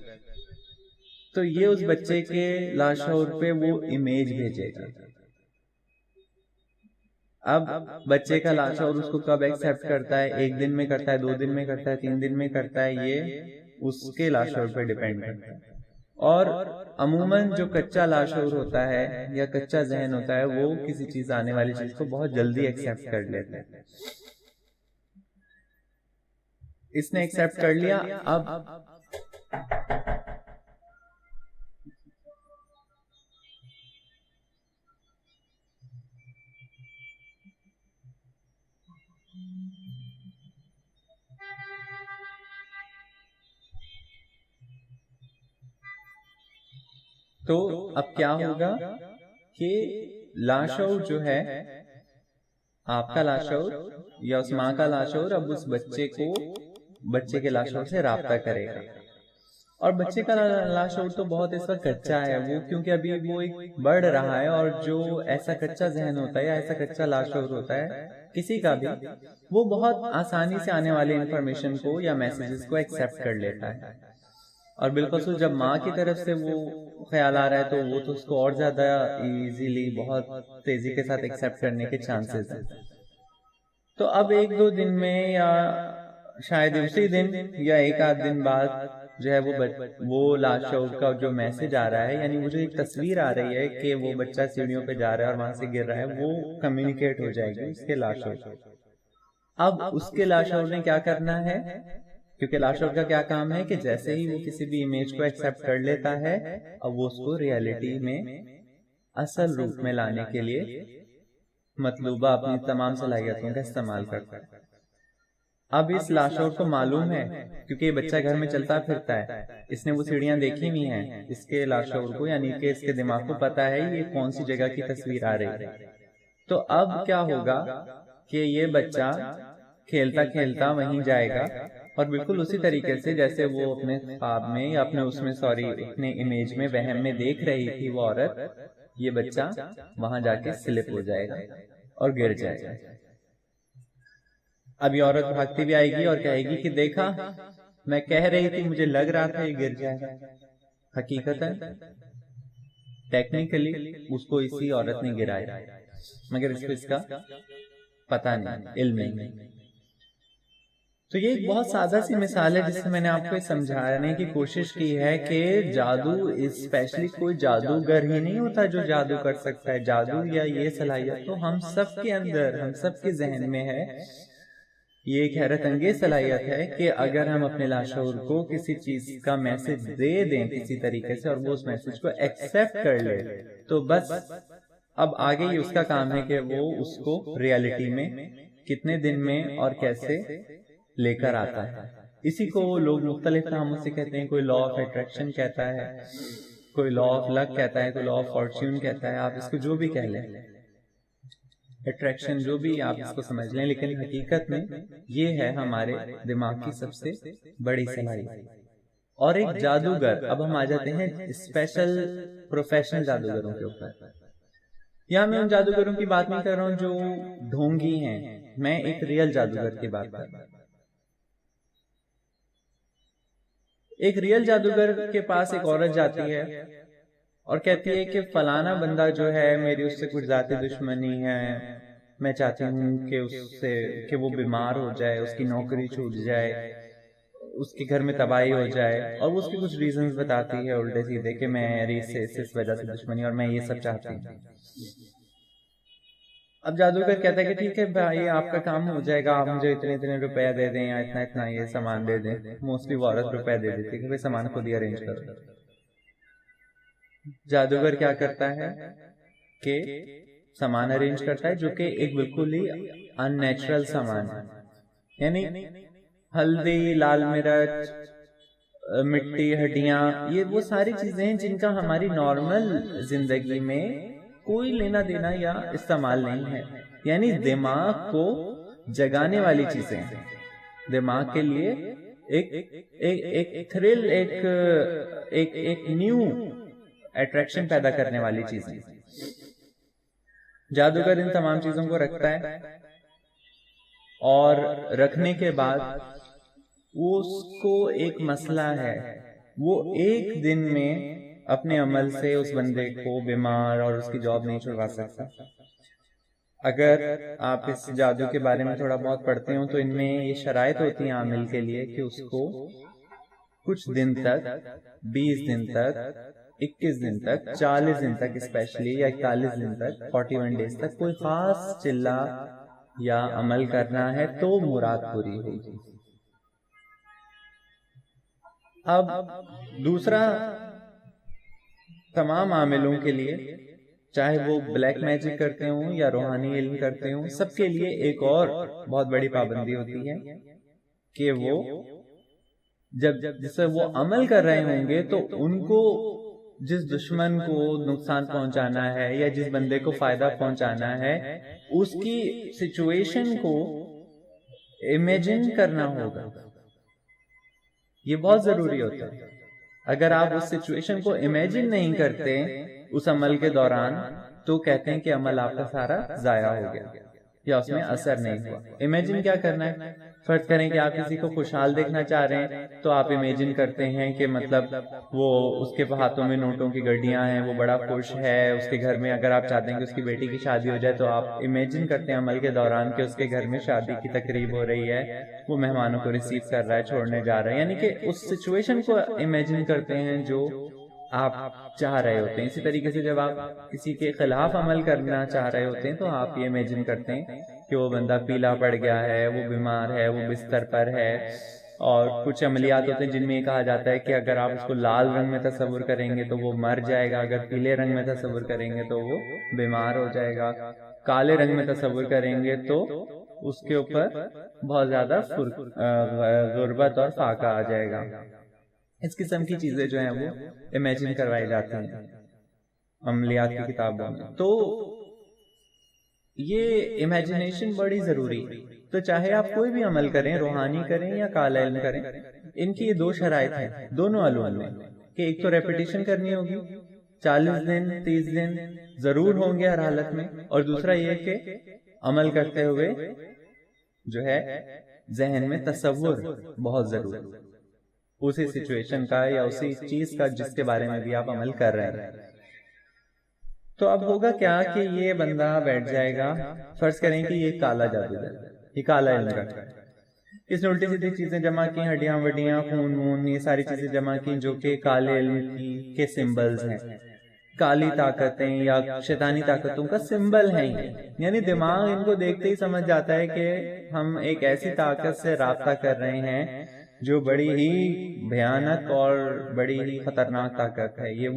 تو یہ اس بچے کے لاشعور پہ وہ امیج بھیجے گا۔ اب بچے کا لاشعور اس کو کب ایکسپٹ کرتا ہے؟ 1 دن میں کرتا ہے، 2 دن میں کرتا ہے، 3 دن میں کرتا ہے، یہ اس کے لاشعور پہ ڈیپینڈ کرتا ہے۔ اور عموماً جو کچا لاشعور ہوتا ہے یا کچا ذہن ہوتا ہے وہ کسی چیز آنے والی چیز کو بہت جلدی ایکسپٹ کر لیتا ہے۔ اس نے ایکسپٹ کر لیا. اب تو اب کیا ہوگا کہ لاشعور جو ہے، آپ کا لاشعور یا اس ماں کا لاشعور، اب اس بچے کے لاشعور سے رابطہ کرے گا. اور بچے کا لاشعور تو بہت اس وقت کچا ہے، وہ کیونکہ ابھی وہ ایک بڑھ رہا ہے، اور جو ایسا کچا ذہن ہوتا ہے یا ایسا کچا لاشعور ہوتا ہے کسی کا بھی، وہ بہت آسانی سے آنے والی انفارمیشن کو یا میسیجز کو ایکسپٹ کر لیتا ہے. اور بالخصوص جب ماں کی طرف سے وہ خیال آ رہا ہے تو وہ تو اس کو اور زیادہ ایزیلی، بہت تیزی کے ساتھ ایکسپٹ کرنے کے چانسز ہیں. تو اب 1-2 دن میں یا شاید اسی دن یا 1-8 دن بعد جو ہے وہ لاشعور کا جو میسج آ رہا ہے، یعنی وہ جو ایک تصویر آ رہی ہے کہ وہ بچہ سیڑھیوں پہ جا رہا ہے اور وہاں سے گر رہا ہے، وہ کمیونیکیٹ ہو جائے گی اس کے لاشعور. اب اس کے لاشعور نے کیا کرنا ہے، کیونکہ لاشعور کا کیا کام ہے کہ جیسے ہی وہ کسی بھی امیج کو ایکسپٹ کر لیتا ہے، اب وہ اس کو ریئلٹی میں اصل روپ میں لانے کے لیے مطلوبہ اپنی تمام صلاحیتوں کا استعمال کرتا ہے. اب اس لاشعور کو معلوم ہے، کیونکہ یہ بچہ گھر میں چلتا پھرتا ہے، اس نے وہ سیڑھیاں دیکھی ہوئی ہیں، اس کے لاشعور کو یعنی کہ اس کے دماغ کو پتا ہے یہ کون سی جگہ کی تصویر آ رہی ہے. تو اب کیا ہوگا کہ یہ بچہ کھیلتا کھیلتا وہیں جائے گا، اور بالکل اسی طریقے سے جیسے وہ اپنے خواب میں یا اپنے امیج میں، وہم میں دیکھ رہی تھی وہ عورت، یہ بچہ وہاں جا کے سلپ ہو جائے گا اور گر جائے گا. اب یہ عورت بھاگتی بھی آئے گی اور کہے گی کہ دیکھا، میں کہہ رہی تھی، مجھے لگ رہا تھا یہ گر جائے گا. حقیقتاً ٹیکنیکلی اس کو اسی عورت نے گرایا، مگر اس کو اس کا پتہ نہیں، علم نہیں. تو یہ ایک بہت سادہ سی مثال ہے جس سے میں نے آپ کو سمجھانے کی کوشش کی ہے کہ جادو اسپیشلی کوئی جادوگر ہی نہیں ہوتا جو جادو کر سکتا ہے. جادو یا یہ صلاحیت تو ہم سب کے اندر، ہم سب کے ذہن میں ہے. یہ ایک حیرت انگیز صلاحیت ہے کہ اگر ہم اپنے لاشعور کو کسی چیز کا میسج دے دیں کسی طریقے سے، اور وہ اس میسج کو ایکسپٹ کر لے، تو بس اب آگے ہی اس کا کام ہے کہ وہ اس کو ریالٹی میں کتنے دن میں اور کیسے لے کر آتا ہے. اسی کو لوگ مختلف ناموں سے کہتے ہیں. کوئی لا آف اٹریکشن کہتا ہے، کوئی لا آف لک کہتا ہے، کوئی لا آف فارچون کہتا ہے. آپ اس کو جو بھی کہہ لیں، اٹریکشن جو بھی آپ اس کو سمجھ لیں، لیکن حقیقت میں یہ ہے ہمارے دماغ کی سب سے بڑی صلاحیت. اور ایک جادوگر، اب ہم آ جاتے ہیں اسپیشل پروفیشنل جادوگروں کے اوپر. یہاں میں ان جادوگروں کی بات نہیں کر رہا ہوں جو ڈھونگی ہیں، میں ایک ریئل جادوگر کی بات کر رہا ہوں. ایک ریئل جادوگر کے پاس ایک عورت جاتی ہے اور کہتی ہے کہ فلانا بندہ جو ہے، میری اس سے کچھ ذاتی دشمنی ہے، میں چاہتی ہوں کہ کہ وہ بیمار ہو جائے، اس کی نوکری چھوٹ جائے، اس کے گھر میں تباہی ہو جائے. اور وہ اس کی کچھ ریزنز بتاتی ہے الٹے سیدھے کہ میری اس وجہ سے دشمنی، اور میں یہ سب چاہتی ہوں. اب جادوگر کہتا ہے کہ ٹھیک ہے بھائی، آپ کا کام ہو جائے گا، آپ مجھے اتنے روپیہ دے دیں یا اتنا یہ سامان دے دیں. موسٹلی وہ عورت روپیہ دے دیتی کہ سامان خود ہی ارینج کرو. جادوگر کیا کرتا ہے کہ سامان ارینج کرتا ہے، جو کہ ایک بالکل ہی ان نیچرل سامان ہے. یعنی ہلدی، لال مرچ، مٹی، ہڈیاں، یہ وہ ساری چیزیں ہیں جن کا ہماری نارمل زندگی میں کوئی لینا دینا یا استعمال نہیں ہے. یعنی دماغ کو جگانے والی چیزیں ہیں، دماغ کے لیے ایک تھرل، ایک نیو اٹریکشن پیدا کرنے والی چیزیں. جادوگر ان تمام چیزوں کو رکھتا ہے، اور رکھنے کے بعد اس کو ایک مسئلہ ہے، وہ ایک دن میں اپنے عمل سے اس بندے کو بیمار اور اس کی جاب نہیں چھڑوا سکتا. اگر آپ اس جادو کے بارے میں تھوڑا بہت پڑھتے ہوں تو ان میں یہ شرائط ہوتی ہیں عامل کے لیے کہ اس کو کچھ دن تک، 20 دن تک، 21 دن تک، 40 دن تک اسپیشلی، یا 41 دن تک، 41 ڈیز تک کوئی خاص چلہ یا عمل کرنا ہے تو مراد پوری ہوگی. اب دوسرا، تمام عاملوں کے لیے، چاہے وہ بلیک میجک کرتے ہوں یا روحانی علم کرتے ہوں، سب کے لیے ایک اور بہت بڑی پابندی ہوتی ہے کہ وہ جب جسے وہ عمل کر رہے ہوں گے تو ان کو جس دشمن کو نقصان پہنچانا ہے یا جس بندے کو فائدہ پہنچانا ہے، اس کی سچویشن کو امیجن کرنا ہوگا. یہ بہت ضروری ہوتا ہے. اگر آپ اس سچویشن کو امیجن نہیں کرتے اس عمل کے دوران تو کہتے ہیں کہ عمل آپ کا سارا ضائع ہو گیا یا اس میں اثر نہیں ہوا. امیجن کیا کرنا ہے؟ فرض کریں کہ آپ کسی کو خوشحال دیکھنا چاہ رہے ہیں تو آپ امیجن کرتے ہیں کہ مطلب وہ اس کے ہاتھوں میں نوٹوں کی گڈیاں ہیں، وہ بڑا خوش ہے. اس کے گھر میں اگر آپ چاہتے ہیں کہ اس کی بیٹی کی شادی ہو جائے تو آپ امیجن کرتے ہیں عمل کے دوران کہ اس کے گھر میں شادی کی تقریب ہو رہی ہے، وہ مہمانوں کو ریسیو کر رہا ہے، چھوڑنے جا رہا ہے. یعنی کہ اس سچویشن کو امیجن کرتے ہیں جو آپ چاہ رہے ہوتے ہیں. اسی طریقے سے جب آپ کسی کے خلاف عمل کرنا چاہ رہے ہوتے ہیں تو آپ یہ امیجن کرتے ہیں کہ وہ بندہ پیلا پڑ گیا ہے، وہ بیمار ہے، وہ بستر پر ہے. اور کچھ عملیات ہوتے ہیں جن میں یہ کہا جاتا ہے کہ اگر آپ اس کو لال رنگ میں تصور کریں گے تو وہ مر جائے گا، اگر پیلے رنگ میں تصور کریں گے تو وہ بیمار ہو جائے گا، کالے رنگ میں تصور کریں گے تو اس کے اوپر بہت زیادہ غربت اور فاقہ آ جائے گا. اس قسم کی چیزیں جو ہیں وہ امیجن کروائی جاتی ہیں عملیات کی کتابوں میں. تو یہ امیجنیشن بڑی ضروری ہے. تو چاہے آپ کوئی بھی عمل کریں، روحانی کریں یا کالا علم کریں، ان کی یہ دو شرائط ہیں دونوں علوم میں کہ ایک تو ریپیٹیشن کرنی ہوگی، 40 دن 30 دن ضرور ہوں گے ہر حالت میں، اور دوسرا یہ کہ عمل کرتے ہوئے جو ہے ذہن میں تصور بہت ضروری اسی سچویشن کا یا اسی چیز کا جس کے بارے میں بھی آپ عمل کر رہے ہیں. تو اب ہوگا کیا کہ یہ بندہ بیٹھ جائے گا، فرض کریں کہ یہ کالا جادوگر، یہ کالا علم کرتا ہے، اس نے الٹی سیدھی چیزیں جمع کی، ہڈیاں وڈیاں، خون وون، یہ ساری چیزیں جمع کی جو کہ کالے علم کے سمبلز ہیں، کالی طاقتیں یا شیطانی طاقتوں کا سمبل ہیں. یعنی دماغ ان کو دیکھتے ہی سمجھ جاتا ہے کہ ہم ایک ایسی طاقت سے رابطہ کر رہے ہیں جو بڑی ہی بھیانک اور بڑی ہی خطرناک طاقت ہے. یہ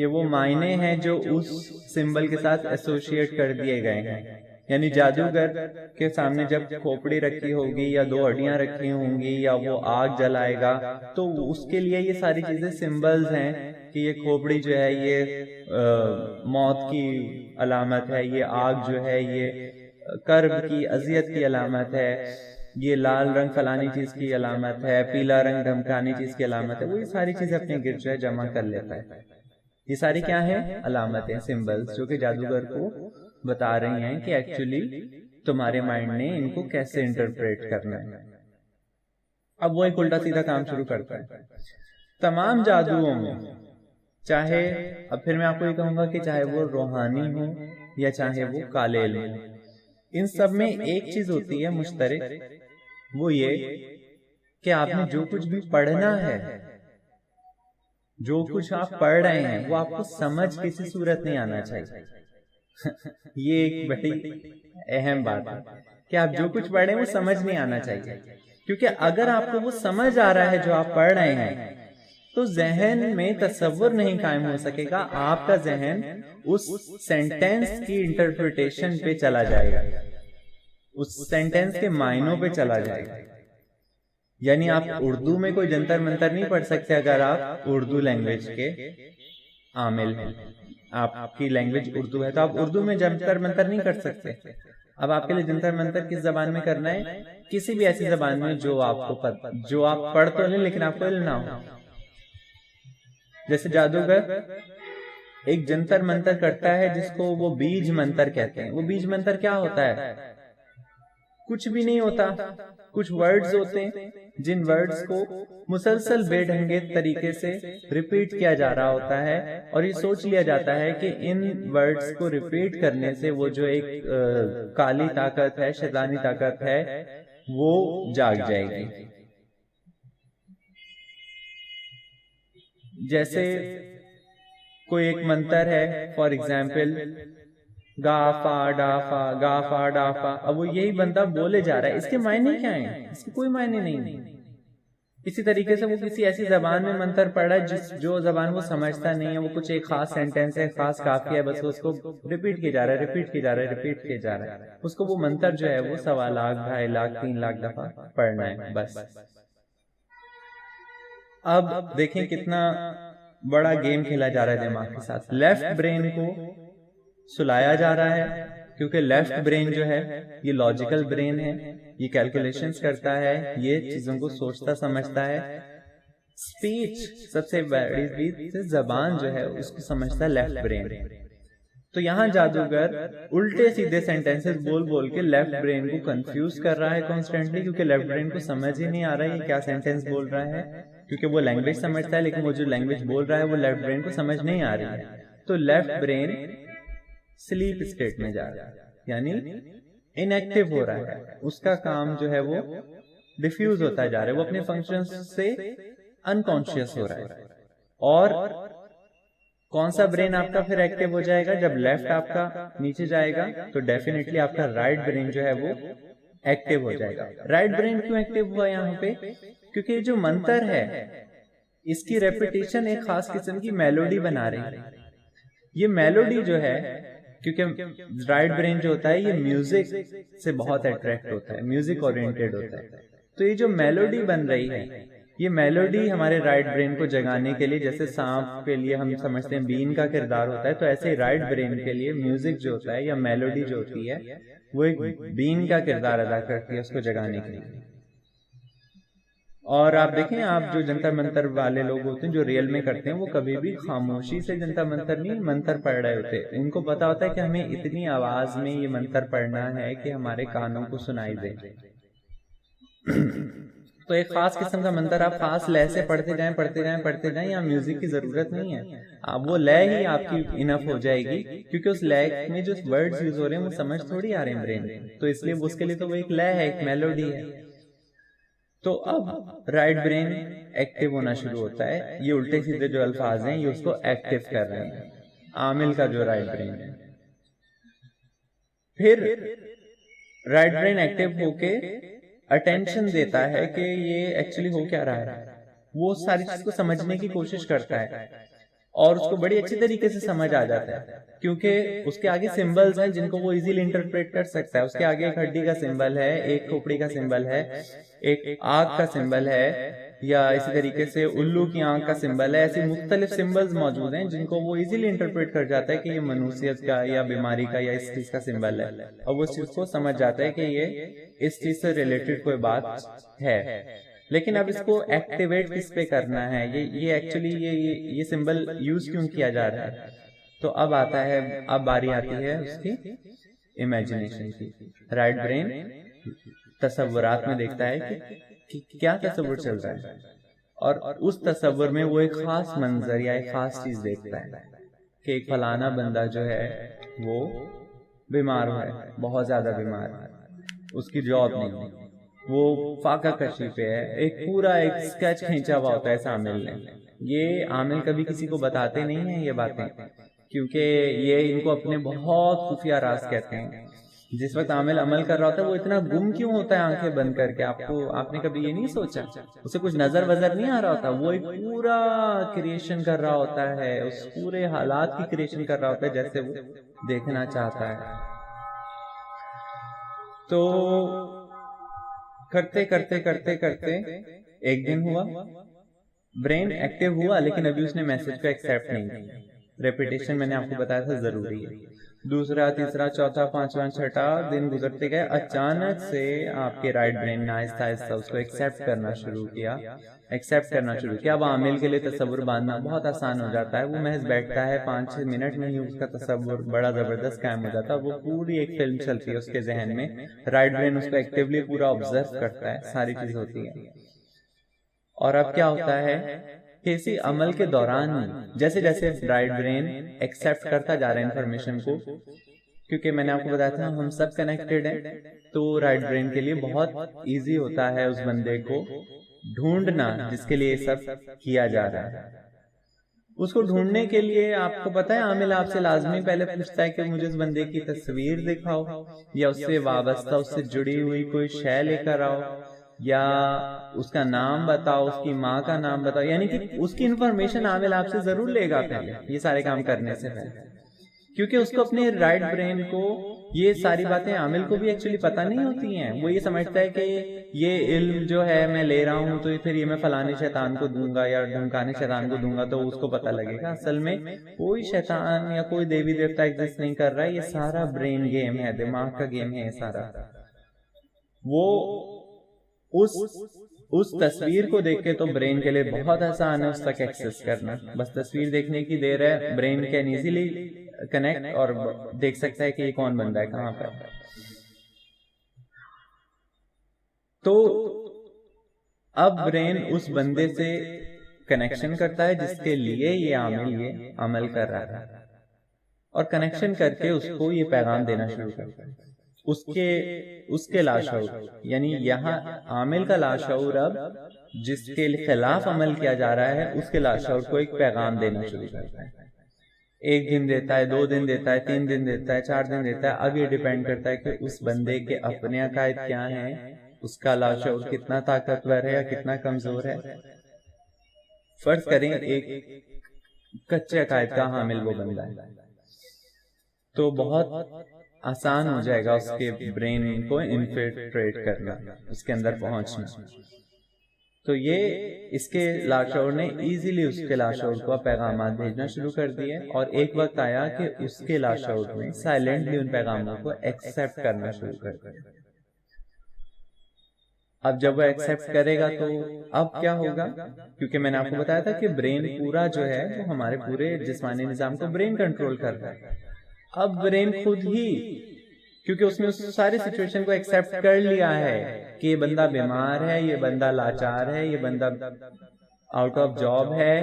وہ معنی ہیں جو اس سمبل کے ساتھ ایسوشیٹ کر دیے گئے ہیں. یعنی جادوگر کے سامنے جب کھوپڑی رکھی ہوگی یا 2 ہڈیاں رکھی ہوں گی یا وہ آگ جلائے گا تو اس کے لیے یہ ساری چیزیں سمبلز ہیں کہ یہ کھوپڑی جو ہے یہ موت کی علامت ہے، یہ آگ جو ہے یہ کرب کی اذیت کی علامت ہے، یہ لال رنگ فلانی چیز کی علامت ہے، پیلا رنگ دھمکانی چیز کی علامت ہے. وہ یہ ساری چیزیں اپنے گرد جو ہے جمع کر لیتا ہے. یہ ساری کیا ہیں؟ علامتیں، سمبلز، جو کہ جادوگر کو بتا رہی ہیں کہ ایکچولی تمہارے مائنڈ نے ان کو کیسے انٹرپریٹ کرنا ہے. اب وہ ایک الٹا سیدھا کام شروع کرتا ہے. تمام جادوؤں میں، چاہے اب پھر میں آپ کو یہ کہوں گا کہ چاہے وہ روحانی ہو یا چاہے وہ کالے علم ہو، ان سب میں ایک چیز ہوتی ہے مشترک، وہ یہ کہ آپ نے جو کچھ بھی پڑھنا ہے، جو کچھ آپ پڑھ رہے ہیں وہ آپ کو سمجھ کسی صورت نہیں آنا چاہیے. یہ ایک بڑی اہم بات ہے کہ آپ جو کچھ پڑھ رہے ہیں وہ سمجھ نہیں آنا چاہیے، کیونکہ اگر آپ کو وہ سمجھ آ رہا ہے جو آپ پڑھ رہے ہیں تو ذہن میں تصور نہیں قائم ہو سکے گا. آپ کا ذہن اس سینٹینس کی انٹرپریٹیشن پہ چلا جائے گا، اس سینٹینس کے معنوں پہ چلا جائے گا. یعنی آپ اردو میں کوئی جنتر منتر نہیں پڑھ سکتے اگر آپ اردو لینگویج کے عامل ہیں. آپ کی لینگویج اردو ہے تو آپ اردو میں جنتر منتر نہیں کر سکتے. اب آپ کے لیے جنتر منتر کس زبان میں کرنا ہے؟ کسی بھی ایسی زبان میں جو آپ کو جو آپ پڑھ تو لیں لیکن آپ کو علم نہ ہو. جیسے جادوگر ایک جنتر منتر کرتا ہے جس کو وہ بیج منتر کہتے ہیں. وہ بیج منتر کیا ہوتا ہے؟ کچھ بھی نہیں ہوتا، کچھ ورڈز ہوتے ہیں جن ورڈز کو مسلسل بے ڈھنگے طریقے سے ریپیٹ کیا جا رہا ہوتا ہے، اور یہ سوچ لیا جاتا ہے کہ ان ورڈز کو ریپیٹ کرنے سے وہ جو ایک کالی طاقت ہے، شیطانی طاقت ہے، وہ جاگ جائے گی. جیسے کوئی ایک منتر ہے، فار ایگزامپل گا فا ڈا فا، گا فا ڈا فا. اب وہ یہی بندہ بولے جا رہا ہے، اس کے معنی کیا ہیں؟ اس کے کوئی معنی نہیں. اسی طریقے سے وہ کسی ایسی زبان میں منتر پڑھ رہا ہے جو زبان وہ سمجھتا نہیں ہے، وہ کچھ ایک خاص سینٹینس ہے، خاص کافیہ ہے، بس اس کو ریپیٹ کیا جا رہا ہے، ریپیٹ کیا جا رہا ہے، ریپیٹ کیا جا رہا ہے، اس کو وہ منتر جو ہے وہ 1.25 لاکھ 2.5 لاکھ 3 لاکھ دفعہ پڑھنا ہے بس۔ اب دیکھیں کتنا بڑا گیم کھیلا جا رہا ہے دماغ کے ساتھ۔ لیفٹ برین کو سلایا جا رہا ہے، کیونکہ لیفٹ برین جو ہے یہ لاجیکل برین ہے، یہ کیلکولیشنز کرتا ہے، یہ چیزوں کو سوچتا سمجھتا ہے۔ اسپیچ سب سے بڑی زبان جو ہے اس کو سمجھتا ہے لیفٹ برین۔ تو یہاں جادوگر الٹے سیدھے سینٹینسز بول بول کے لیفٹ برین کو کنفیوز کر رہا ہے کانسٹینٹلی، کیونکہ لیفٹ برین کو سمجھ ہی نہیں آ رہا ہے یہ کیا سینٹینس بول رہا ہے، کیونکہ وہ لینگویج سمجھتا ہے لیکن وہ جو لینگویج بول رہا ہے وہ لیفٹ برین کو سمجھ نہیں آ رہی ہے۔ تو لیفٹ برین سلیپ اسٹیٹ میں جا رہا ہے، یعنی ان ایکٹیو ہو رہا ہے، اس کا کام جو ہے وہ ڈیفیوز ہوتا جا رہا ہے، وہ اپنے فنکشن سے انکانشیس ہو رہا ہے۔ اور کون سا برین آپ کا پھر ایکٹیو ہو جائے گا؟ جب لیفٹ آپ کا نیچے جائے گا تو ڈیفینیٹلی آپ کا رائٹ برین جو ہے وہ ایکٹیو ہو جائے گا۔ رائٹ برین کیوں ایکٹیو ہوا یہاں پہ؟ کیونکہ یہ جو منتر ہے اس کی ریپیٹیشن ایک خاص قسم کی میلوڈی بنا رہی ہے۔ یہ میلوڈی جو ہے، کیونکہ رائٹ برین جو ہوتا ہے یہ میوزک سے بہت اٹریکٹ ہوتا ہے، میوزک اورینٹڈ ہوتا ہے، تو یہ جو میلوڈی بن رہی ہے یہ میلوڈی ہمارے رائٹ برین کو جگانے کے لیے، جیسے سانپ کے لیے ہم سمجھتے ہیں بین کا کردار ہوتا ہے، تو ایسے ہی رائٹ برین کے لیے میوزک جو ہوتا ہے یا میلوڈی جو ہوتی ہے وہ ایک بین کا کردار ادا کرتی ہے اس کو جگانے کے لیے۔ اور آپ دیکھیں، آپ جو جنتر منتر والے لوگ ہوتے ہیں جو ریئل میں کرتے ہیں وہ کبھی بھی خاموشی سے جنتر منتر نہیں منتر پڑھ رہے ہوتے، ان کو پتا ہوتا ہے کہ ہمیں اتنی آواز میں یہ منتر پڑھنا ہے کہ ہمارے کانوں کو سنائی دے۔ تو ایک خاص قسم کا منتر آپ خاص لے سے پڑھتے جائیں پڑھتے جائیں پڑھتے جائیں، یا میوزک کی ضرورت نہیں ہے، آپ وہ لے ہی آپ کی انف ہو جائے گی، کیونکہ اس لے میں جو ورڈز یوز ہو رہے ہیں وہ سمجھ تھوڑی آ رہے ہیں برین میں، تو اس لیے اس کے لیے تو وہ ایک لے ہے، ایک میلوڈی ہے۔ تو اب رائٹ برین ایکٹیو ہونا شروع ہوتا ہے، یہ الٹے سیدھے جو الفاظ ہیں یہ اس کو ایکٹیو کر رہے ہیں، عامل کا جو رائٹ برین ہے۔ پھر رائٹ برین ایکٹیو ہو کے اٹینشن دیتا ہے کہ یہ ایکچولی ہو کیا رہا ہے، وہ ساری چیز کو سمجھنے کی کوشش کرتا ہے اور اس کو بڑی اچھی طریقے سے سمجھ آ جاتا ہے، کیونکہ اس کے آگے سمبلز ہیں جن کو وہ ایزیلی انٹرپریٹ کر سکتا ہے۔ اس کے آگے ایک ہڈی کا سمبل ہے، ایک کھوپڑی کا سمبل ہے، ایک آنکھ کا سمبل ہے، یا اسی طریقے سے الو کی آنکھ کا سمبل ہے، ایسی مختلف سمبلز موجود ہیں جن کو وہ ایزیلی انٹرپریٹ کر جاتا ہے کہ یہ منوسیت کا یا بیماری کا یا اس چیز کا سمبل ہے، اور وہ اس چیز کو سمجھ جاتا ہے کہ یہ اس چیز سے ریلیٹڈ کوئی بات ہے۔ لیکن اب اس کو ایکٹیویٹ کس پہ کرنا ہے، یہ ایکچولی یہ سمبل یوز کیوں کیا جا رہا ہے؟ تو اب آتا ہے، اب باری آتی ہے اس کی امیجنیشن کی۔ رائٹ برین تصورات میں دیکھتا ہے کہ کیا تصور چل رہا ہے، اور اس تصور میں وہ ایک خاص منظر یا ایک خاص چیز دیکھتا ہے کہ ایک فلانا بندہ جو ہے وہ بیمار ہے، بہت زیادہ بیمار ہے، اس کی جاب نہیں ہے، وہ فاقہ کشی پہ ہے، ایک پورا ایک اسکیچ کھینچا ہوا ہوتا ہے اس عامل نے۔ یہ عامل کبھی کسی کو بتاتے نہیں ہیں یہ باتیں، کیونکہ یہ ان کو اپنے بہت خفیہ راز کہتے ہیں۔ جس وقت عامل عمل کر رہا ہوتا ہے وہ اتنا گم کیوں ہوتا ہے آنکھیں بند کر کے؟ آپ نے کبھی یہ نہیں سوچا؟ اسے کچھ نظر وزر نہیں آ رہا ہوتا، وہ ایک پورا کریشن کر رہا ہوتا ہے، اس پورے حالات کی کریشن کر رہا ہوتا ہے جیسے وہ دیکھنا چاہتا ہے۔ تو کرتے کرتے کرتے کرتے ایک دن ہوا، برین ایکٹیو ہوا لیکن ابھی اس نے میسج کو ایکسیپٹ نہیں کیا۔ ریپیٹیشن میں نے آپ کو بتایا تھا ضروری ہے۔ دوسرا، تیسرا، چوتھا، پانچواں، چھٹا دن گزرتے گئے، اچانک سے آپ کے رائٹ برین نے آہستہ آہستہ اس کو ایکسیپٹ کرنا شروع کیا۔ اب عامل کے لیے تصور باندھنا بہت آسان ہو جاتا ہے، وہ محض بیٹھتا ہے، 5-6 منٹ میں ہی اس کا تصور بڑا زبردست قائم ہو جاتا ہے، وہ پوری ایک فلم چلتی ہے اس کے ذہن میں، رائٹ برین اس کو ایکٹیولی پورا آبزرو کرتا ہے، ساری چیز ہوتی ہے۔ اور اب کیا ہوتا ہے کہ اسی عمل کے دوران جیسے جیسے رائٹ برین ایکسیپٹ کرتا جا رہا ہے انفارمیشن کو، کیونکہ میں نے آپ کو بتایا تھا ہم سب کنیکٹڈ ہیں، تو رائٹ برین کے لیے بہت ایزی ہوتا ہے اس بندے کو ڈھونڈنا جس کے لیے سب کیا جا رہا ہے۔ اس کو ڈھونڈنے کے لیے آپ کو پتا ہے عامل آپ سے لازمی پہلے پوچھتا ہے کہ مجھے اس بندے کی تصویر دکھاؤ، یا اس سے وابستہ، اس سے جڑی ہوئی کوئی شے لے کر آؤ، یا اس کا نام بتاؤ، اس کی ماں کا نام بتاؤ، یعنی کہ اس کی انفارمیشن عامل آپ سے ضرور لے گا پہلے، یہ سارے کام کرنے سے پہلے، کیونکہ اس کو اپنے رائٹ برین کو یہ ساری باتیں عامل کو بھی ایکچولی پتہ نہیں ہوتی ہیں. وہ یہ سمجھتا ہے کہ یہ علم جو ہے میں لے رہا ہوں تو پھر یہ میں فلانے شیطان کو دوں گا یا ڈھمکانے شیطان کو دوں گا تو اس کو پتہ لگے گا. اصل میں کوئی شیطان یا کوئی دیوی دیوتا ایگزسٹ نہیں کر رہا ہے، یہ سارا برین گیم ہے، دماغ کا گیم ہے یہ سارا. وہ اس تصویر کو دیکھ کے تو برین کے لیے بہت آسان ہے اس تک ایکسس کرنا. بس تصویر دیکھنے کی دیر ہے، برین کین ایزیلی کنیکٹ اور دیکھ سکتا ہے کہ یہ کون بندہ ہے، کہاں پر. تو اب برین اس بندے سے کنیکشن کرتا ہے جس کے لیے یہ عامل یہ عمل کر رہا ہے، اور کنیکشن کر کے اس کو یہ پیغام دینا شروع کرتا ہے. اس کے لاشعور، یعنی یہاں عامل کا لاشعور اب جس کے خلاف عمل کیا جا رہا ہے اس کے لاشعور کو ایک پیغام دینا شروع کرتا ہے. 1 دن دیتا ہے، 2 دن دیتا ہے، 3 دن دیتا ہے، 4 دن دیتا ہے. اب یہ ڈیپینڈ کرتا ہے کہ اس بندے کے اپنے عقائد کیا ہیں، اس کا لاشعور کتنا طاقتور ہے یا کتنا کمزور ہے. فرض کریں ایک کچے عقائد کا حامل وہ بندہ ہے تو بہت آسان ہو جائے گا اس کے برین کو انفلٹریٹ کرنا، اس کے اندر پہنچنا. تو یہ اس کے لاشعور نے ایزیلی اس کے لاشعور کو پیغامات بھیجنا شروع کر دیے، اور ایک وقت آیا کہ اس کے لاشعور میں سائلنٹلی ان پیغامات کو ایکسیپٹ کرنا شروع کر دیا. اب جب وہ ایکسیپٹ کرے گا تو اب کیا ہوگا، کیونکہ میں نے آپ کو بتایا تھا کہ برین پورا جو ہے وہ ہمارے پورے جسمانی نظام کو برین کنٹرول کر رہا ہے. اب برین خود ہی، کیونکہ اس نے اس ساری سچویشن کو ایکسیپٹ کر لیا ہے کہ یہ بندہ بیمار ہے، یہ بندہ لاچار ہے، یہ بندہ آؤٹ آف جاب ہے،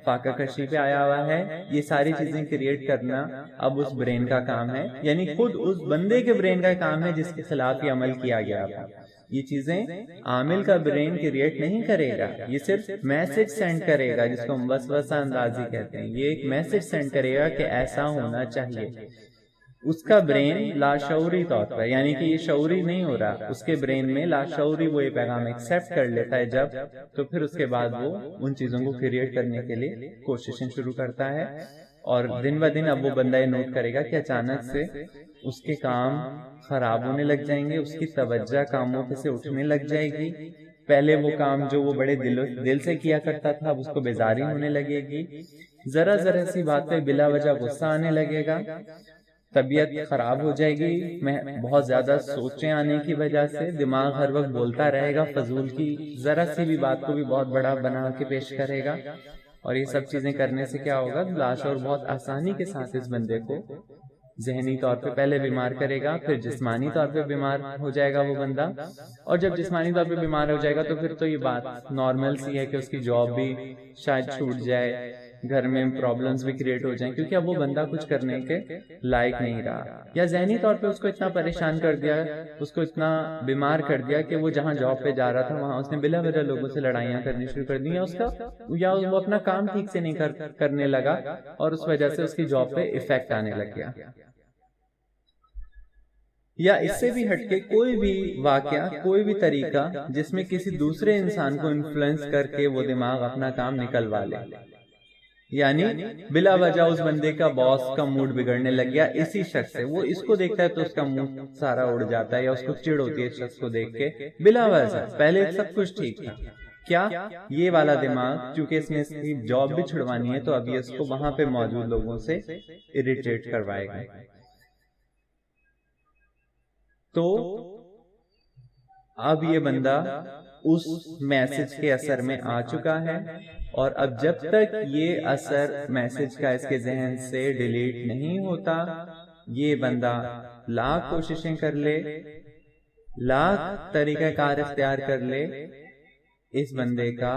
فاقہ کشی پہ آیا ہوا ہے، یہ ساری چیزیں کریٹ کرنا اب اس برین کا کام ہے. یعنی خود اس بندے کے برین کا کام ہے جس کے خلاف یہ عمل کیا گیا تھا. یہ چیزیں عامل کا برین کریٹ نہیں کرے گا، یہ صرف میسج سینڈ کرے گا، جس کو ہم وسوسہ اندازی کہتے ہیں. یہ ایک میسج سینڈ کرے گا کہ ایسا ہونا چاہیے. اس کا برین لاشعوری طور پر، یعنی کہ یہ شعوری نہیں ہو رہا، اس کے برین میں لاشعوری وہ یہ پیغام ایکسیپٹ کر لیتا ہے جب، تو پھر اس کے بعد وہ ان چیزوں کو کریٹ کرنے کے لیے کوششیں شروع کرتا ہے. اور دن بہ دن اب وہ بندہ یہ نوٹ کرے گا کہ اچانک سے اس کے کام خراب ہونے لگ جائیں گے، اس کی توجہ کاموں پہ سے اٹھنے لگ جائے گی. پہلے وہ کام جو وہ بڑے دل سے کیا کرتا تھا اب اس کو بیزاری ہونے لگے گی. ذرا سی بات پہ بلا وجہ غصہ آنے لگے گا، طبیعت خراب ہو جائے گی. بہت زیادہ سوچیں آنے کی وجہ سے دماغ ہر وقت بولتا رہے گا، فضول کی ذرا سی بھی بات کو بھی بہت بڑا بنا کے پیش کرے گا. اور یہ سب چیزیں کرنے سے کیا ہوگا، لاشعور بہت آسانی کے ساتھ اس بندے کو ذہنی طور پہ پہلے بیمار کرے گا، پھر جسمانی طور پہ بیمار ہو جائے گا وہ بندہ. اور جب جسمانی طور پہ بیمار ہو جائے گا تو پھر تو یہ بات نارمل سی ہے کہ اس کی جاب بھی شاید چھوٹ جائے، گھر میں پرابلمز بھی کریٹ ہو جائیں، کیونکہ اب وہ بندہ کچھ کرنے کے لائق نہیں رہا، یا ذہنی طور پہ اس کو اتنا پریشان کر دیا، اس کو اتنا بیمار کر دیا کہ وہ جہاں جاب پہ جا رہا تھا وہاں اس نے بلا وجہ لوگوں سے لڑائیاں کرنی شروع کر دی، یا وہ اپنا کام ٹھیک سے نہیں کرنے لگا اور اس وجہ سے اس کی جاب پہ ایفیکٹ آنے لگ گیا. یا اس سے بھی ہٹ کے کوئی بھی واقعہ، کوئی بھی طریقہ جس میں کسی دوسرے انسان کو انفلوئنس کر کے وہ دماغ اپنا کام نکلوا لے. یعنی بلا وجہ اس بندے کا باس کا موڈ بگڑنے لگ گیا اسی شخص سے، وہ اس کو دیکھتا ہے تو اس کا موڈ سارا اڑ جاتا ہے، یا اس کو چڑ ہوتی ہے اس شخص کو دیکھ کے بلا وجہ. پہلے سب کچھ ٹھیک تھا، کیا یہ والا دماغ چونکہ اس نے اس کی جاب بھی چھڑوانی ہے تو ابھی اس کو وہاں پہ موجود لوگوں سے اریٹیٹ کروائے گا. تو اب یہ بندہ اس میسج کے اثر میں آ چکا ہے، اور اب جب تک یہ اثر میسج کا اس کے ذہن سے ڈیلیٹ نہیں ہوتا، یہ بندہ لاکھ کوششیں کر لے، لاکھ طریقہ کار اختیار کر لے، اس بندے کا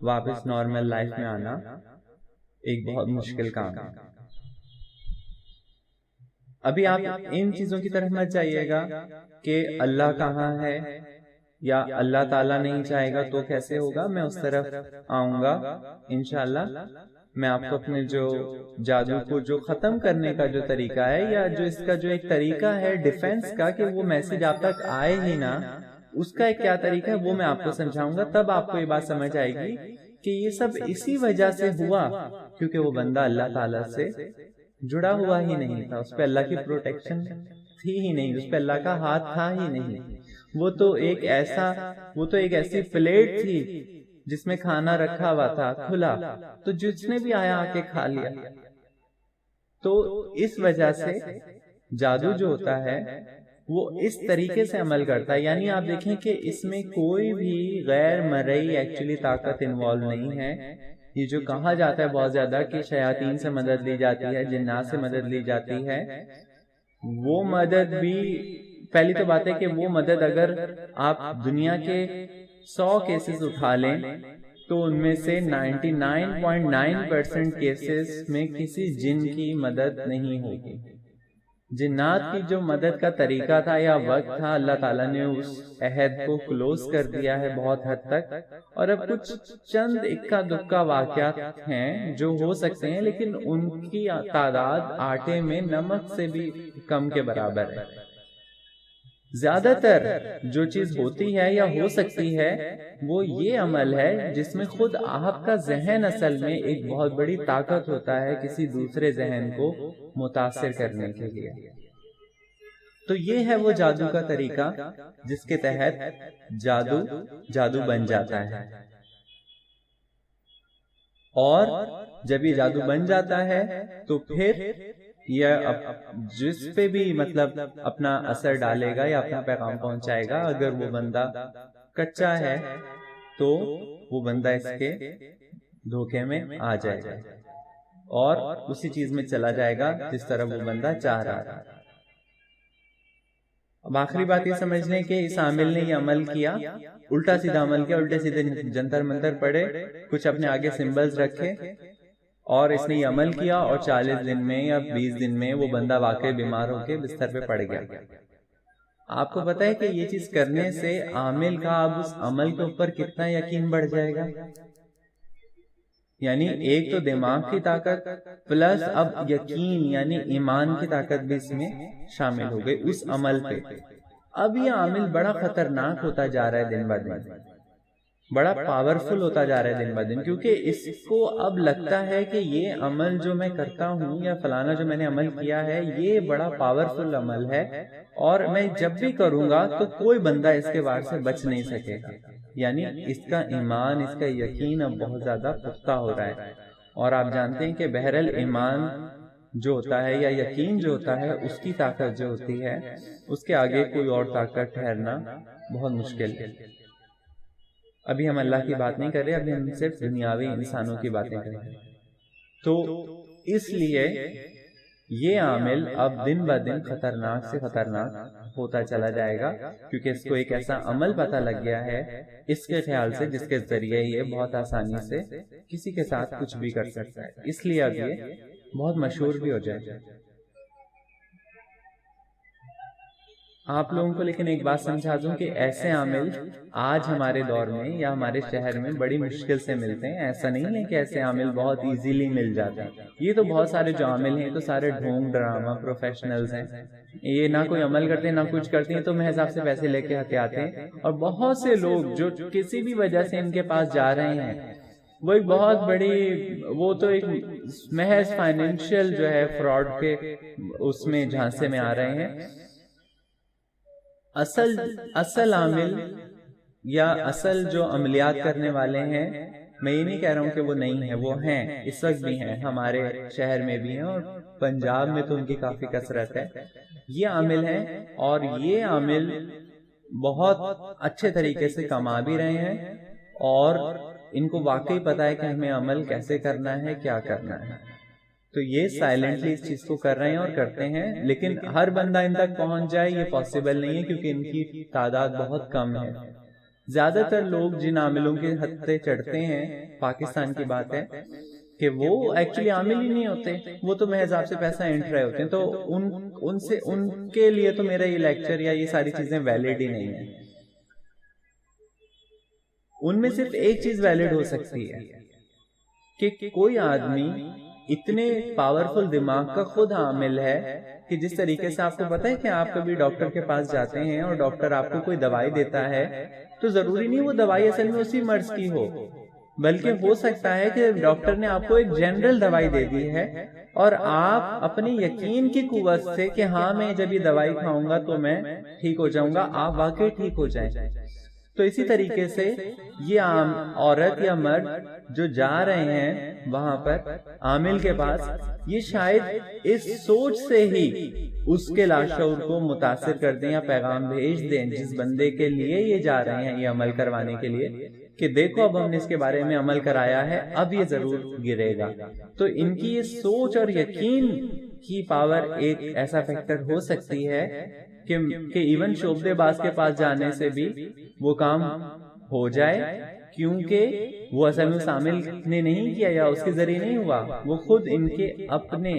واپس نارمل لائف میں آنا ایک بہت مشکل کام ہے. ابھی آپ ان چیزوں کی طرف مت جائیے گا کہ اللہ کہاں ہے یا اللہ تعالیٰ نہیں چاہے گا تو کیسے ہوگا. میں اس طرف آؤں گا انشاءاللہ. میں آپ کو اپنے جو جادو کو جو ختم کرنے کا جو طریقہ ہے، یا جو اس کا جو ایک طریقہ ہے ڈیفنس کا، کہ وہ میسج آپ تک آئے ہی نہ، اس کا ایک کیا طریقہ ہے وہ میں آپ کو سمجھاؤں گا، تب آپ کو یہ بات سمجھ آئے گی کہ یہ سب اسی وجہ سے ہوا کیونکہ وہ بندہ اللہ تعالیٰ سے جڑا ہوا ہی نہیں تھا، اس پہ اللہ کی پروٹیکشن تھی ہی نہیں، اس پہ اللہ کا ہاتھ تھا ہی نہیں۔ وہ تو ایک ایسی پلیٹ تھی جس میں کھانا رکھا ہوا تھا کھلا، تو جس نے بھی آیا آ کے کھا لیا۔ تو اس وجہ سے جادو جو ہوتا ہے وہ اس طریقے سے عمل کرتا ہے، یعنی آپ دیکھیں کہ اس میں کوئی بھی غیر مرئی ایکچولی طاقت انوالو نہیں ہے۔ یہ جو کہا جاتا ہے بہت زیادہ کہ شیاطین سے مدد لی جاتی ہے، جنات سے مدد لی جاتی ہے، وہ مدد بھی پہلی تو بات ہے کہ وہ مدد اگر آپ دنیا کے 100 کیسز اٹھا لیں تو ان میں سے 99.9% کیسز میں کسی جن کی مدد نہیں ہوگی۔ جنات کی جو مدد کا طریقہ تھا یا وقت تھا، اللہ تعالیٰ نے اس عہد کو کلوز کر دیا ہے بہت حد تک، اور اب کچھ چند اکا دکا واقعات ہیں جو ہو سکتے ہیں، لیکن ان کی تعداد آٹے میں نمک سے بھی کم کے برابر ہے۔ زیادہ تر جو چیز ہوتی ہے یا ہو سکتی ہے وہ یہ عمل ہے جس میں خود آپ کا ذہن اصل میں ایک بہت بڑی طاقت ہوتا ہے کسی دوسرے ذہن کو متاثر کرنے کے لیے۔ تو یہ ہے وہ جادو کا طریقہ جس کے تحت جادو بن جاتا ہے، اور جب یہ جادو بن جاتا ہے تو پھر یہ جس پہ بھی مطلب اپنا اثر ڈالے گا یا اپنا پیغام پہنچائے گا، اگر وہ بندہ کچا ہے تو وہ بندہ اس کے دھوکے میں آ جائے گا اور اسی چیز میں چلا جائے گا جس طرح وہ بندہ چاہ رہا تھا۔ اب آخری بات یہ سمجھ لیں کہ اس عامل نے یہ عمل کیا، الٹا سیدھا عمل کیا، الٹے سیدھے جنتر منتر پڑے، کچھ اپنے آگے سمبلز رکھے، اور اس نے یہ عمل کیا، اور 40 دن میں یا 20 دن میں وہ بندہ واقعی بیمار ہو کے بستر پہ پڑ گیا۔ آپ کو پتا ہے کہ یہ چیز کرنے سے عامل کا اب اس عمل کے اوپر کتنا یقین بڑھ جائے گا؟ یعنی ایک تو دماغ کی طاقت پلس اب یقین یعنی ایمان کی طاقت بھی اس میں شامل ہو گئی اس عمل پہ۔ اب یہ عامل بڑا خطرناک ہوتا جا رہا ہے دن بہ دن، بڑا پاورفل ہوتا جا رہا ہے دن بہ دن، کیونکہ اس کو اب لگتا ہے کہ یہ عمل جو میں کرتا ہوں یا فلانا جو میں نے عمل کیا ہے یہ بڑا پاورفل عمل ہے، اور میں جب بھی کروں گا تو کوئی بندہ اس کے وار سے بچ نہیں سکے گا۔ یعنی اس کا ایمان، اس کا یقین اب بہت زیادہ پختہ ہو رہا ہے، اور آپ جانتے ہیں کہ بہرحال ایمان جو ہوتا ہے یا یقین جو ہوتا ہے اس کی طاقت جو ہوتی ہے اس کے آگے کوئی اور طاقت ٹھہرنا بہت مشکل ہے۔ ابھی ہم اللہ کی بات نہیں کر رہے، ابھی ہم صرف دنیاوی انسانوں کی باتیں کر رہے ہیں۔ تو اس لیے یہ عامل اب دن بہ دن خطرناک سے خطرناک ہوتا چلا جائے گا، کیونکہ اس کو ایک ایسا عمل پتہ لگ گیا ہے اس کے خیال سے جس کے ذریعے یہ بہت آسانی سے کسی کے ساتھ کچھ بھی کر سکتا ہے، اس لیے اب یہ بہت مشہور بھی ہو جائے۔ آپ لوگوں کو لیکن ایک بات سمجھا دوں کہ ایسے عامل آج ہمارے دور میں یا ہمارے شہر میں بڑی مشکل سے ملتے ہیں۔ ایسا نہیں ہے کہ ایسے عامل بہت ایزیلی مل جاتے ہیں، یہ تو بہت سارے جو عامل ہیں تو سارے ڈھونگ ڈرامہ پروفیشنلز ہیں، یہ نہ کوئی عمل کرتے ہیں نہ کچھ کرتے ہیں، تو محض آپ سے پیسے لے کے ہتھے آتے ہیں۔ اور بہت سے لوگ جو کسی بھی وجہ سے ان کے پاس جا رہے ہیں وہ ایک بہت بڑی وہ تو ایک محض فائنینشیل جو ہے فراڈ کے اس میں جھانسے میں آ رہے ہیں۔ اصل عامل یا اصل جو عملیات کرنے والے ہیں، میں یہ نہیں کہہ رہا ہوں کہ وہ نہیں ہیں، وہ ہیں، اس وقت بھی ہیں، ہمارے شہر میں بھی ہیں اور پنجاب میں تو ان کی کافی کثرت ہے۔ یہ عامل ہیں اور یہ عامل بہت اچھے طریقے سے کما بھی رہے ہیں، اور ان کو واقعی پتا ہے کہ ہمیں عمل کیسے کرنا ہے، کیا کرنا ہے۔ تو یہ سائلنٹلی اس چیز کو کر رہے ہیں اور کرتے ہیں، لیکن ہر بندہ ان تک پہنچ جائے یہ پاسبل نہیں ہے، کیونکہ ان کی تعداد بہت کم ہے۔ زیادہ تر لوگ جن عاملوں کے ہتھے چڑھتے ہیں، پاکستان کی بات ہے کہ وہ ایکچولی عامل ہی نہیں ہوتے، وہ تو محض آپ سے پیسہ اینٹ رہے ہوتے ہیں، تو ان کے لیے تو میرا یہ لیکچر یا یہ ساری چیزیں ویلڈ ہی نہیں ہیں۔ ان میں صرف ایک چیز ویلڈ ہو سکتی ہے کہ کوئی آدمی اتنے پاورفل دماغ کا خود عامل ہے کہ جس طریقے سے آپ کو پتا ہے کہ آپ کبھی ڈاکٹر کے پاس جاتے ہیں اور ڈاکٹر آپ کو کوئی دوائی دیتا ہے تو ضروری نہیں وہ دوائی اصل میں اسی مرض کی ہو، بلکہ ہو سکتا ہے کہ ڈاکٹر نے آپ کو ایک جنرل دوائی دے دی ہے اور آپ اپنے یقین کی قوت سے کہ ہاں میں جب یہ دوائی کھاؤں گا تو میں ٹھیک ہو جاؤں گا، آپ واقعی ٹھیک ہو جائیں۔ تو اسی طریقے سے یہ عورت یا مرد جو جا رہے ہیں وہاں پر عامل کے پاس، یہ شاید اس سوچ سے ہی اس کے لاشعور کو متاثر کر دیں یا پیغام بھیج دیں جس بندے کے لیے یہ جا رہے ہیں یہ عمل کروانے کے لیے، کہ دیکھو اب ہم نے اس کے بارے میں عمل کرایا ہے، اب یہ ضرور گرے گا۔ تو ان کی یہ سوچ اور یقین کی پاور ایک ایسا فیکٹر ہو سکتی ہے کہ ایون شعبدے باز کے پاس جانے سے بھی وہ کام ہو جائے، کیونکہ وہ اصل میں عامل نے نہیں کیا یا اس کے ذریعے نہیں ہوا، وہ خود ان کے اپنے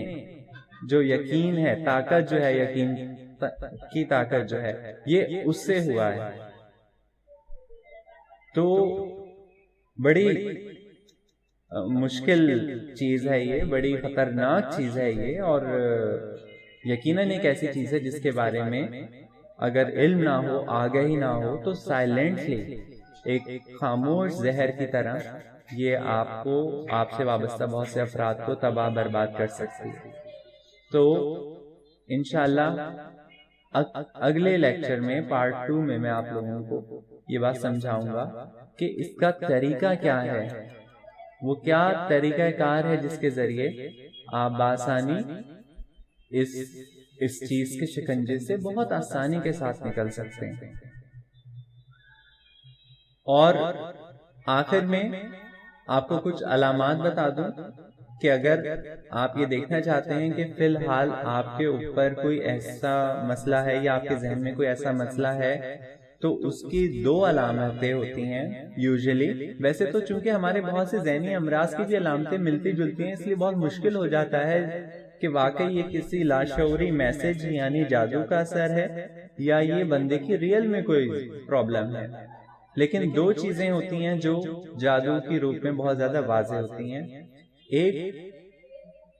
جو یقین ہے، طاقت جو ہے، یقین کی طاقت جو ہے، یہ اس سے ہوا ہے۔ تو بڑی مشکل چیز ہے یہ، بڑی خطرناک چیز ہے یہ، اور یقیناً ایک ایسی چیز ہے جس کے بارے میں اگر علم نہ ہو، آگہی نہ ہو، تو سائلنٹلی ایک خاموش زہر کی طرح یہ آپ سے وابستہ بہت سے افراد کو تباہ برباد کر سکتی ہے۔ تو انشاءاللہ اگلے لیکچر میں پارٹ 2 میں آپ لوگوں کو یہ بات سمجھاؤں گا کہ اس کا طریقہ کیا ہے، وہ کیا طریقہ کار ہے جس کے ذریعے آپ بآسانی اس چیز کے شکنجے سے بہت آسانی کے ساتھ نکل سکتے ہیں۔ اور آخر میں آپ کو کچھ علامات بتا دوں کہ اگر آپ یہ دیکھنا چاہتے ہیں کہ فی الحال آپ کے اوپر کوئی ایسا مسئلہ ہے یا آپ کے ذہن میں کوئی ایسا مسئلہ ہے تو اس کی 2 علامتیں ہوتی ہیں یوزلی۔ ویسے تو چونکہ ہمارے بہت سے ذہنی امراض کی بھی علامتیں ملتی جلتی ہیں، اس لیے بہت مشکل ہو جاتا ہے کہ واقعی یہ کسی لاشعوری میسج یعنی جادو کا اثر ہے یا یہ بندے کی ریئل میں کوئی پرابلم ہے۔ لیکن 2 چیزیں ہوتی ہیں جو جادو کی روپ میں بہت زیادہ واضح ہوتی ہیں۔ ایک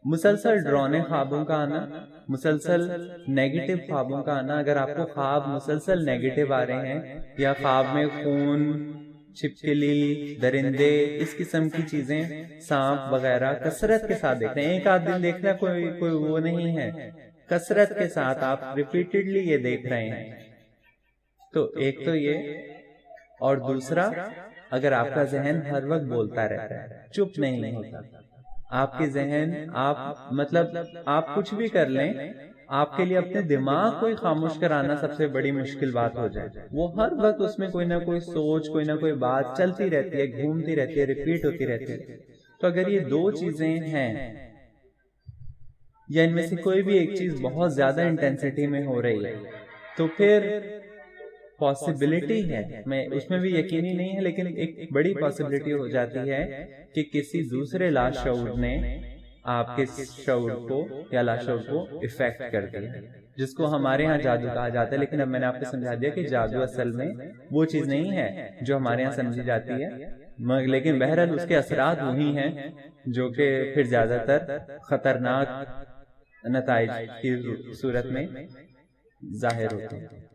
مسلسل ڈرانے خوابوں کا آنا، مسلسل نیگیٹو خوابوں کا آنا۔ اگر آپ کو خواب مسلسل نیگیٹو آ رہے ہیں یا خواب میں خون، چھپکلی، درندے، اس قسم کی چیزیں، سانپ وغیرہ کثرت کے ساتھ دیکھ رہے ہیں، ایک آدھ دن دیکھنا کوئی وہ نہیں ہے، کثرت کے ساتھ آپ ریپیٹڈلی یہ دیکھ رہے ہیں، تو ایک تو یہ، اور دوسرا اگر آپ کا ذہن ہر وقت بولتا رہتا ہے، چپ نہیں ہوتا، آپ کے ذہن آپ کچھ بھی کر لیں، آپ کے لیے اپنے دماغ کو خاموش کرانا سب سے بڑی مشکل بات ہو جائے، وہ ہر وقت اس میں کوئی نہ کوئی سوچ، کوئی نہ کوئی بات چلتی رہتی ہے، گھومتی رہتی ہے، ریپیٹ ہوتی رہتی ہے۔ تو اگر یہ 2 چیزیں ہیں یا ان میں سے کوئی بھی ایک چیز بہت زیادہ انٹینسٹی میں ہو رہی ہے تو پھر پاسبلٹی ہے، میں اس میں بھی یقینی نہیں ہے لیکن ایک بڑی پاسبلٹی ہو جاتی ہے کہ کسی دوسرے لاشعور نے آپ کے شعور کو یا لاشعور کو افیکٹ کر دیا، جس کو ہمارے ہاں جادو کہا جاتا ہے۔ لیکن اب میں نے آپ کو سمجھا دیا کہ جادو اصل میں وہ چیز نہیں ہے جو ہمارے ہاں سمجھی جاتی ہے، لیکن بہرحال اس کے اثرات وہی ہیں جو کہ پھر زیادہ تر خطرناک نتائج کی صورت میں ظاہر ہوتے ہیں۔